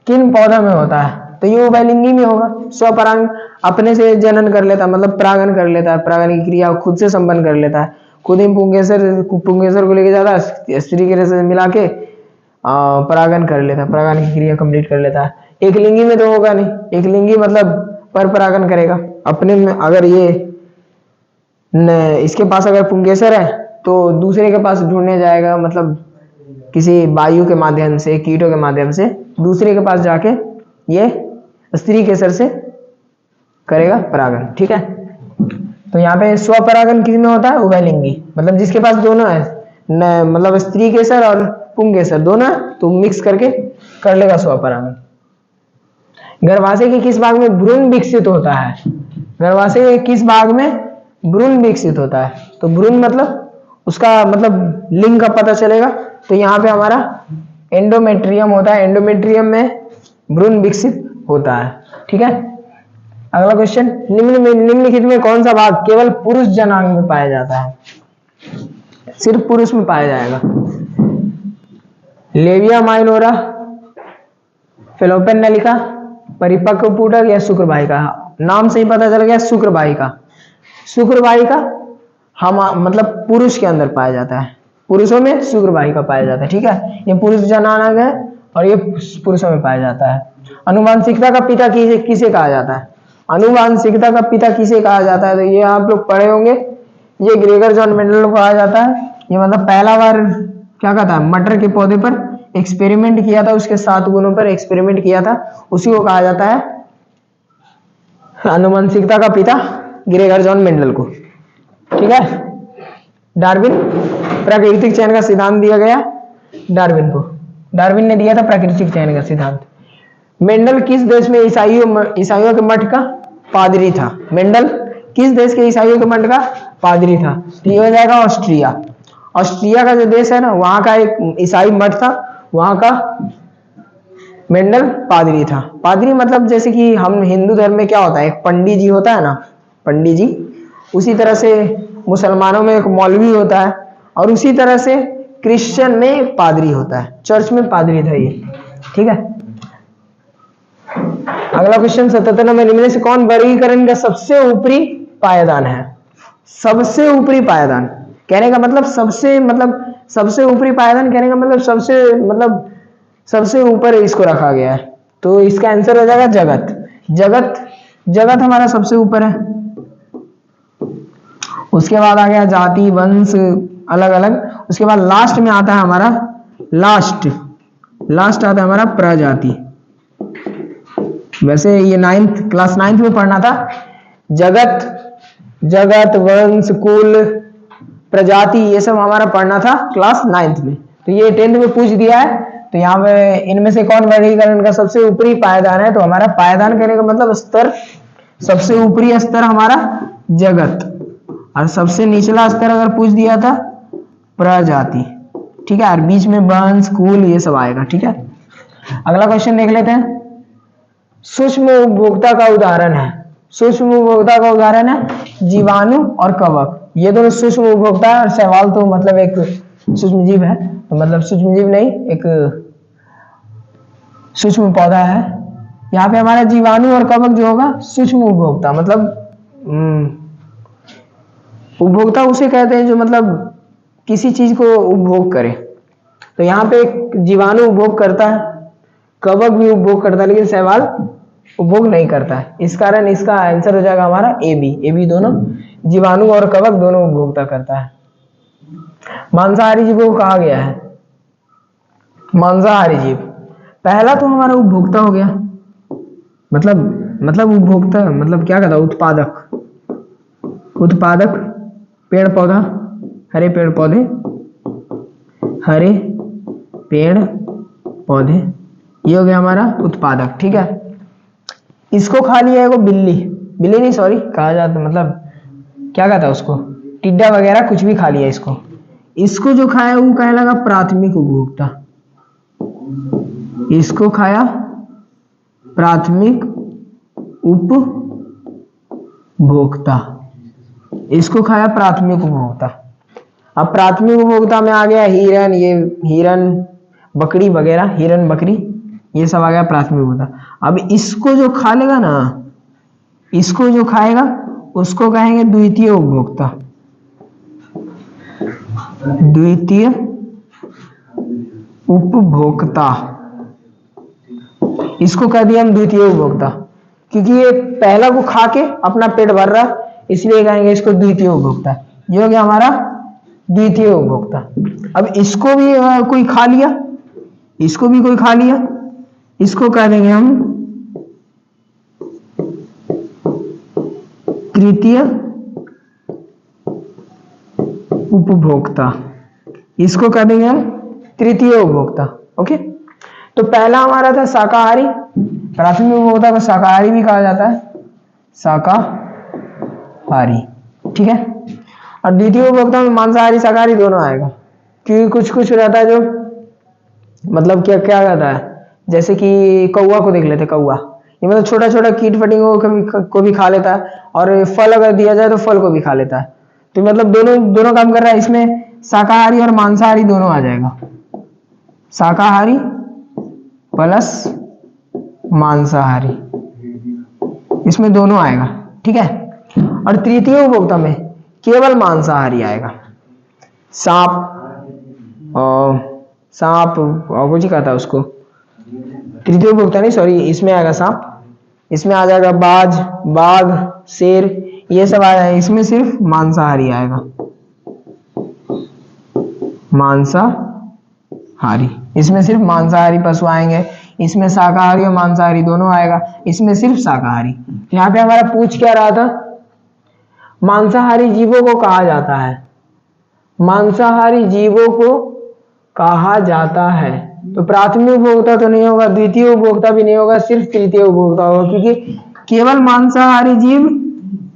किन पौधा में होता है? तो ये उभयलिंगी में होगा। स्वपरागन अपने से जनन कर लेता है, मतलब परागन कर लेता है, परागन की क्रिया खुद से संपन्न कर लेता है, खुद ही पुंकेसर को लेके जाता है, स्त्री के से मिला के परागन कर लेता है, परागन की क्रिया कंप्लीट कर लेता है। एक लिंगी में तो होगा नहीं, एक लिंगी मतलब पर परागन करेगा अपने में। अगर ये इसके पास अगर पुंकेसर है तो दूसरे के पास ढूंढने जाएगा, मतलब किसी वायु के माध्यम से, कीटों के माध्यम से दूसरे के पास जाके ये स्त्री केसर से करेगा परागन, ठीक है। तो यहाँ पे स्वपरागन किस में होता है? उभयलिंगी, मतलब जिसके पास दोनों है, मतलब स्त्री केसर और पुंकेसर दोनों है, तो मिक्स करके कर लेगा स्वपरागन। गर्भाशय के किस भाग में भ्रूण विकसित होता है? गर्भाशय के किस भाग में भ्रूण विकसित होता है? तो भ्रूण मतलब उसका मतलब लिंग का पता चलेगा। तो यहाँ पे हमारा एंडोमेट्रियम होता है, एंडोमेट्रियम में भ्रूण विकसित होता है, ठीक है। अगला क्वेश्चन, निम्नलिखित में कौन सा भाग केवल पुरुष जनांग में पाया जाता है? सिर्फ पुरुष में पाया जाएगा। लेविया माइनोरा, फेलोपियन नलिका, परिपक्व पुटक या शुक्रवाहिका? नाम से ही पता चल गया, शुक्रवाहिका। शुक्रवाहिका हम मतलब पुरुष के अंदर पाया जाता है, पुरुषों में शुक्रवाहिका पाया जाता है, ठीक है। ये पुरुष जनांग है और ये पुरुषों में पाया जाता है। अनुवांशिकता का पिता किसे कहा जाता है? अनुवांशिकता का पिता किसे कहा जाता है? तो ये आप लोग पढ़े होंगे, ये ग्रेगर जॉन मेंडल को कहा जाता है। ये मतलब पहला बार क्या कहता है, मटर के पौधे पर एक्सपेरिमेंट किया था, उसके 7 गुणों पर एक्सपेरिमेंट किया था, उसी को कहा जाता है अनुवांशिकता का पिता, ग्रेगर जॉन मेंडल को, ठीक है। डार्विन, प्राकृतिक चयन का सिद्धांत दिया गया डार्विन को, डार्विन ने दिया था प्राकृतिक चयन का सिद्धांत। मेंडल किस देश में ईसाइयों के मठ का पादरी था? मेंडल किस देश के ईसाइयों के मठ का पादरी था? तो ये हो जाएगा ऑस्ट्रिया। ऑस्ट्रिया का जो देश है ना, वहां का एक ईसाई मठ था, वहां का मेंडल पादरी था। पादरी मतलब जैसे कि हम हिंदू धर्म में क्या होता है, एक पंडित जी होता है ना, पंडित जी, उसी तरह से मुसलमानों में एक मौलवी होता है, और उसी तरह से क्रिश्चियन में एक पादरी होता है, चर्च में पादरी था ये, ठीक है। अगला क्वेश्चन 77 में निम्न से कौन वर्गीकरण का सबसे ऊपरी पायदान है? सबसे ऊपरी पायदान कहने का मतलब सबसे ऊपरी पायदान कहने का मतलब सबसे ऊपर इसको रखा गया है, तो इसका आंसर हो जाएगा जगत। जगत हमारा सबसे ऊपर है। उसके बाद आ गया जाति, वंश, अलग अलग। उसके बाद लास्ट में आता है हमारा लास्ट आता है हमारा प्रजाति। वैसे ये क्लास 9th में पढ़ना था, जगत, वंश, कुल, प्रजाति, ये सब हमारा पढ़ना था क्लास 9th में। तो ये 10th में पूछ दिया है। तो यहाँ पे इनमें से कौन वर्गीकरण का सबसे ऊपरी पायदान है? तो हमारा पायदान करने का मतलब स्तर, सबसे ऊपरी स्तर हमारा जगत, और सबसे निचला स्तर अगर पूछ दिया था प्रजाति, ठीक है। और बीच में वंश, कुल, ये सब आएगा, ठीक है। अगला क्वेश्चन देख लेते हैं। सूक्ष्म उपभोक्ता का उदाहरण है, सूक्ष्म उपभोक्ता का उदाहरण है जीवाणु और कवक। ये दोनों सूक्ष्म उपभोक्ता है, और शैवाल तो मतलब एक सूक्ष्म जीव है, तो मतलब सूक्ष्म जीव नहीं, एक सूक्ष्म पौधा है। यहाँ पे हमारा जीवाणु और कवक जो होगा सूक्ष्म उपभोक्ता, मतलब उपभोक्ता उसे कहते हैं जो मतलब किसी चीज को उपभोग करे। तो यहाँ पे एक जीवाणु उपभोग करता है, कवक भी उपभोग करता है, लेकिन शैवाल उपभोग नहीं करता है। इस कारण इसका आंसर हो जाएगा हमारा ए बी दोनों, जीवाणु और कवक दोनों उपभोक्ता करता है। मांसाहारी जीवों को कहा गया है मांसाहारी जीव। पहला तो हमारा उपभोक्ता हो गया, मतलब उपभोक्ता मतलब क्या कहता है, उत्पादक पेड़ पौधा, हरे पेड़ पौधे, ये हो गया हमारा उत्पादक, ठीक है। इसको खा लिया है वो बिल्ली नहीं, सॉरी, कहा जाता मतलब क्या कहता है उसको, टिड्डा वगैरह कुछ भी खा लिया इसको जो खाया वो कहलाएगा प्राथमिक उपभोक्ता। इसको खाया प्राथमिक उपभोक्ता, इसको खाया प्राथमिक उपभोक्ता। अब प्राथमिक उपभोक्ता में आ गया हिरन, बकरी वगैरह, हिरन बकरी, ये सब आ गया प्राथमिक उपभोक्ता। अब इसको जो खा लेगा ना, इसको जो खाएगा उसको कहेंगे द्वितीय उपभोक्ता। द्वितीय उपभोक्ता, इसको कह दिया हम द्वितीय उपभोक्ता, क्योंकि ये पहला को खा के अपना पेट भर रहा, इसलिए कहेंगे इसको द्वितीय उपभोक्ता। ये हो गया हमारा द्वितीय उपभोक्ता। अब इसको भी कोई खा लिया, इसको भी कोई खा लिया, इसको कह देंगे हम तृतीय उपभोक्ता। इसको कह देंगे हम तृतीय उपभोक्ता। ओके, तो पहला हमारा था शाकाहारी, प्राथमिक उपभोक्ता को शाकाहारी भी कहा जाता है, शाकाहारी, ठीक है। और द्वितीय उपभोक्ता में मांसाहारी शाकाहारी दोनों आएगा, क्योंकि कुछ कुछ रहता है जो मतलब क्या क्या रहता है, जैसे कि कौवा को देख लेते, कौवा ये मतलब छोटा छोटा कीट फटिंगों को भी खा लेता है, और फल अगर दिया जाए तो फल को भी खा लेता है। तो मतलब दोनों काम कर रहा है, इसमें शाकाहारी और मांसाहारी दोनों आ जाएगा, शाकाहारी प्लस मांसाहारी, इसमें दोनों आएगा, ठीक है। और तृतीय उपभोक्ता में केवल मांसाहारी आएगा, सांप और कुछ कहता है उसको, तृतीय उपभोक्ता नहीं, सॉरी, इसमें आएगा सांप, इसमें आ जाएगा बाघ, शेर, ये सब आ जाएगा। इसमें सिर्फ मांसाहारी आएगा, मांसाहारी, इसमें सिर्फ मांसाहारी पशु आएंगे, इसमें शाकाहारी और मांसाहारी दोनों आएगा, इसमें सिर्फ शाकाहारी। यहाँ पे हमारा पूछ क्या रहा था, मांसाहारी जीवों को कहा जाता है, मांसाहारी जीवों को कहा जाता है, तो प्राथमिक उपभोक्ता तो नहीं होगा, द्वितीय उपभोक्ता भी नहीं होगा, सिर्फ तृतीय उपभोक्ता होगा, क्योंकि केवल मांसाहारी जीव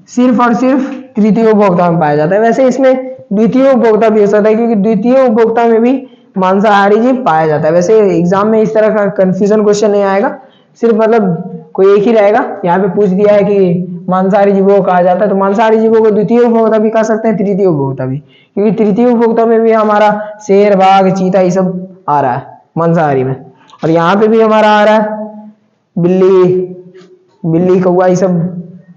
सिर्फ और सिर्फ तृतीय उपभोक्ता में पाया जाता है। वैसे इसमें द्वितीय उपभोक्ता भी हो सकता है, क्योंकि द्वितीय उपभोक्ता में भी मांसाहारी जीव पाया जाता है। वैसे एग्जाम में इस तरह का कंफ्यूजन क्वेश्चन नहीं आएगा, सिर्फ मतलब कोई एक ही रहेगा। यहाँ पे पूछ दिया है कि मांसाहारी जीवों को कहा जाता है, तो मांसाहारी जीवों को द्वितीय उपभोक्ता भी कह सकते हैं, तृतीय उपभोक्ता भी, क्योंकि तृतीय उपभोक्ता में भी हमारा शेर, बाघ, चीता ये सब आ रहा है मांसाहारी में, और यहाँ पे भी हमारा आ रहा है बिल्ली, कौवा, ये सब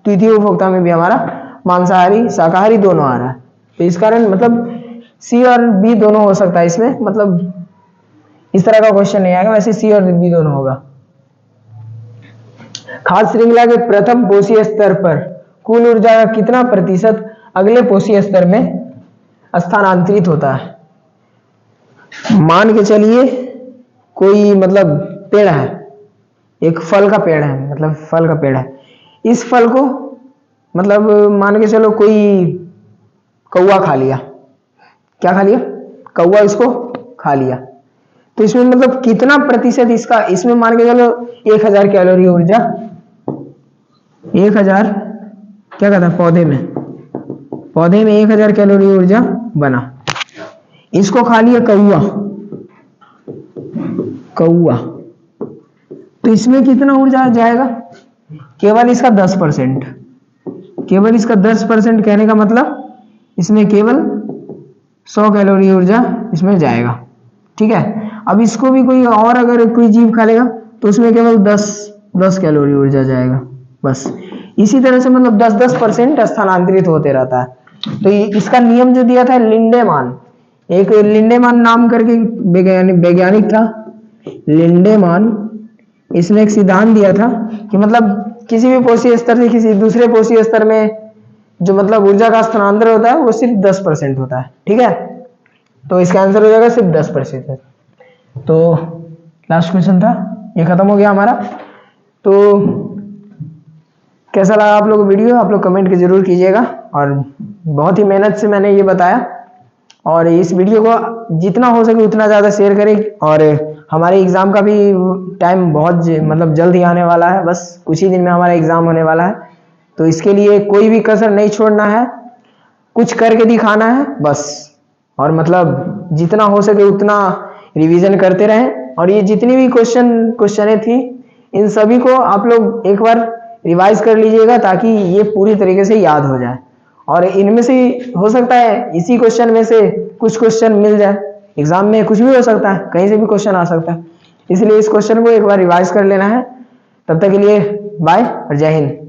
तृतीय उपभोक्ता में भी हमारा मांसाहारी शाकाहारी दोनों आ रहा है। तो इस कारण मतलब सी और बी दोनों हो सकता है इसमें, मतलब इस तरह का क्वेश्चन नहीं आएगा, वैसे सी और बी दोनों होगा। खाद्य श्रृंखला के प्रथम पोषीय स्तर पर कुल ऊर्जा का कितना प्रतिशत अगले पोषीय स्तर में स्थानांतरित होता है? मान के चलिए कोई मतलब पेड़ है, एक फल का पेड़ है, मतलब फल का पेड़ है, इस फल को मतलब मान के चलो कोई कौवा खा लिया, क्या खा लिया? कौवा इसको खा लिया, तो इसमें मतलब कितना प्रतिशत इसका, इसमें मान के चलो 1000 कैलोरी ऊर्जा, 1000 क्या कहता है, पौधे में 1000 कैलोरी ऊर्जा बना, इसको खा लिया कौवा, तो इसमें कितना ऊर्जा जाएगा? केवल इसका 10%, केवल इसका 10% कहने का मतलब इसमें केवल 100 कैलोरी ऊर्जा इसमें जाएगा, ठीक है। अब इसको भी कोई और अगर कोई जीव खा लेगा तो उसमें केवल 10 कैलोरी ऊर्जा जाएगा, बस। इसी तरह से मतलब 10% स्थानांतरित होते रहता है। तो इसका नियम जो दिया था लिंडेमान, एक लिंडेमान नाम करके वैज्ञानिक था, लिंडेमान, इसने एक सिद्धांत दिया था कि मतलब किसी भी पोषीय स्तर से किसी दूसरे पोषीय स्तर में जो मतलब ऊर्जा का स्थानांतरण होता है वो सिर्फ 10% होता है, ठीक है। तो इसका आंसर हो जाएगा सिर्फ 10%। तो लास्ट क्वेश्चन था, ये खत्म हो गया हमारा। तो कैसा लगा आप लोग को वीडियो, आप लोग कमेंट के जरूर कीजिएगा, और बहुत ही मेहनत से मैंने ये बताया, और इस वीडियो को जितना हो सके उतना ज़्यादा शेयर करें। और हमारे एग्ज़ाम का भी टाइम बहुत मतलब जल्द ही आने वाला है, बस कुछ ही दिन में हमारा एग्ज़ाम होने वाला है, तो इसके लिए कोई भी कसर नहीं छोड़ना है, कुछ करके दिखाना है बस। और मतलब जितना हो सके उतना रिवीजन करते रहें, और ये जितनी भी क्वेश्चनें थी इन सभी को आप लोग एक बार रिवाइज कर लीजिएगा, ताकि ये पूरी तरीके से याद हो जाए। और इनमें से हो सकता है इसी क्वेश्चन में से कुछ क्वेश्चन मिल जाए एग्जाम में, कुछ भी हो सकता है, कहीं से भी क्वेश्चन आ सकता है। इसलिए इस क्वेश्चन को एक बार रिवाइज कर लेना है। तब तक के लिए बाय और जय हिंद।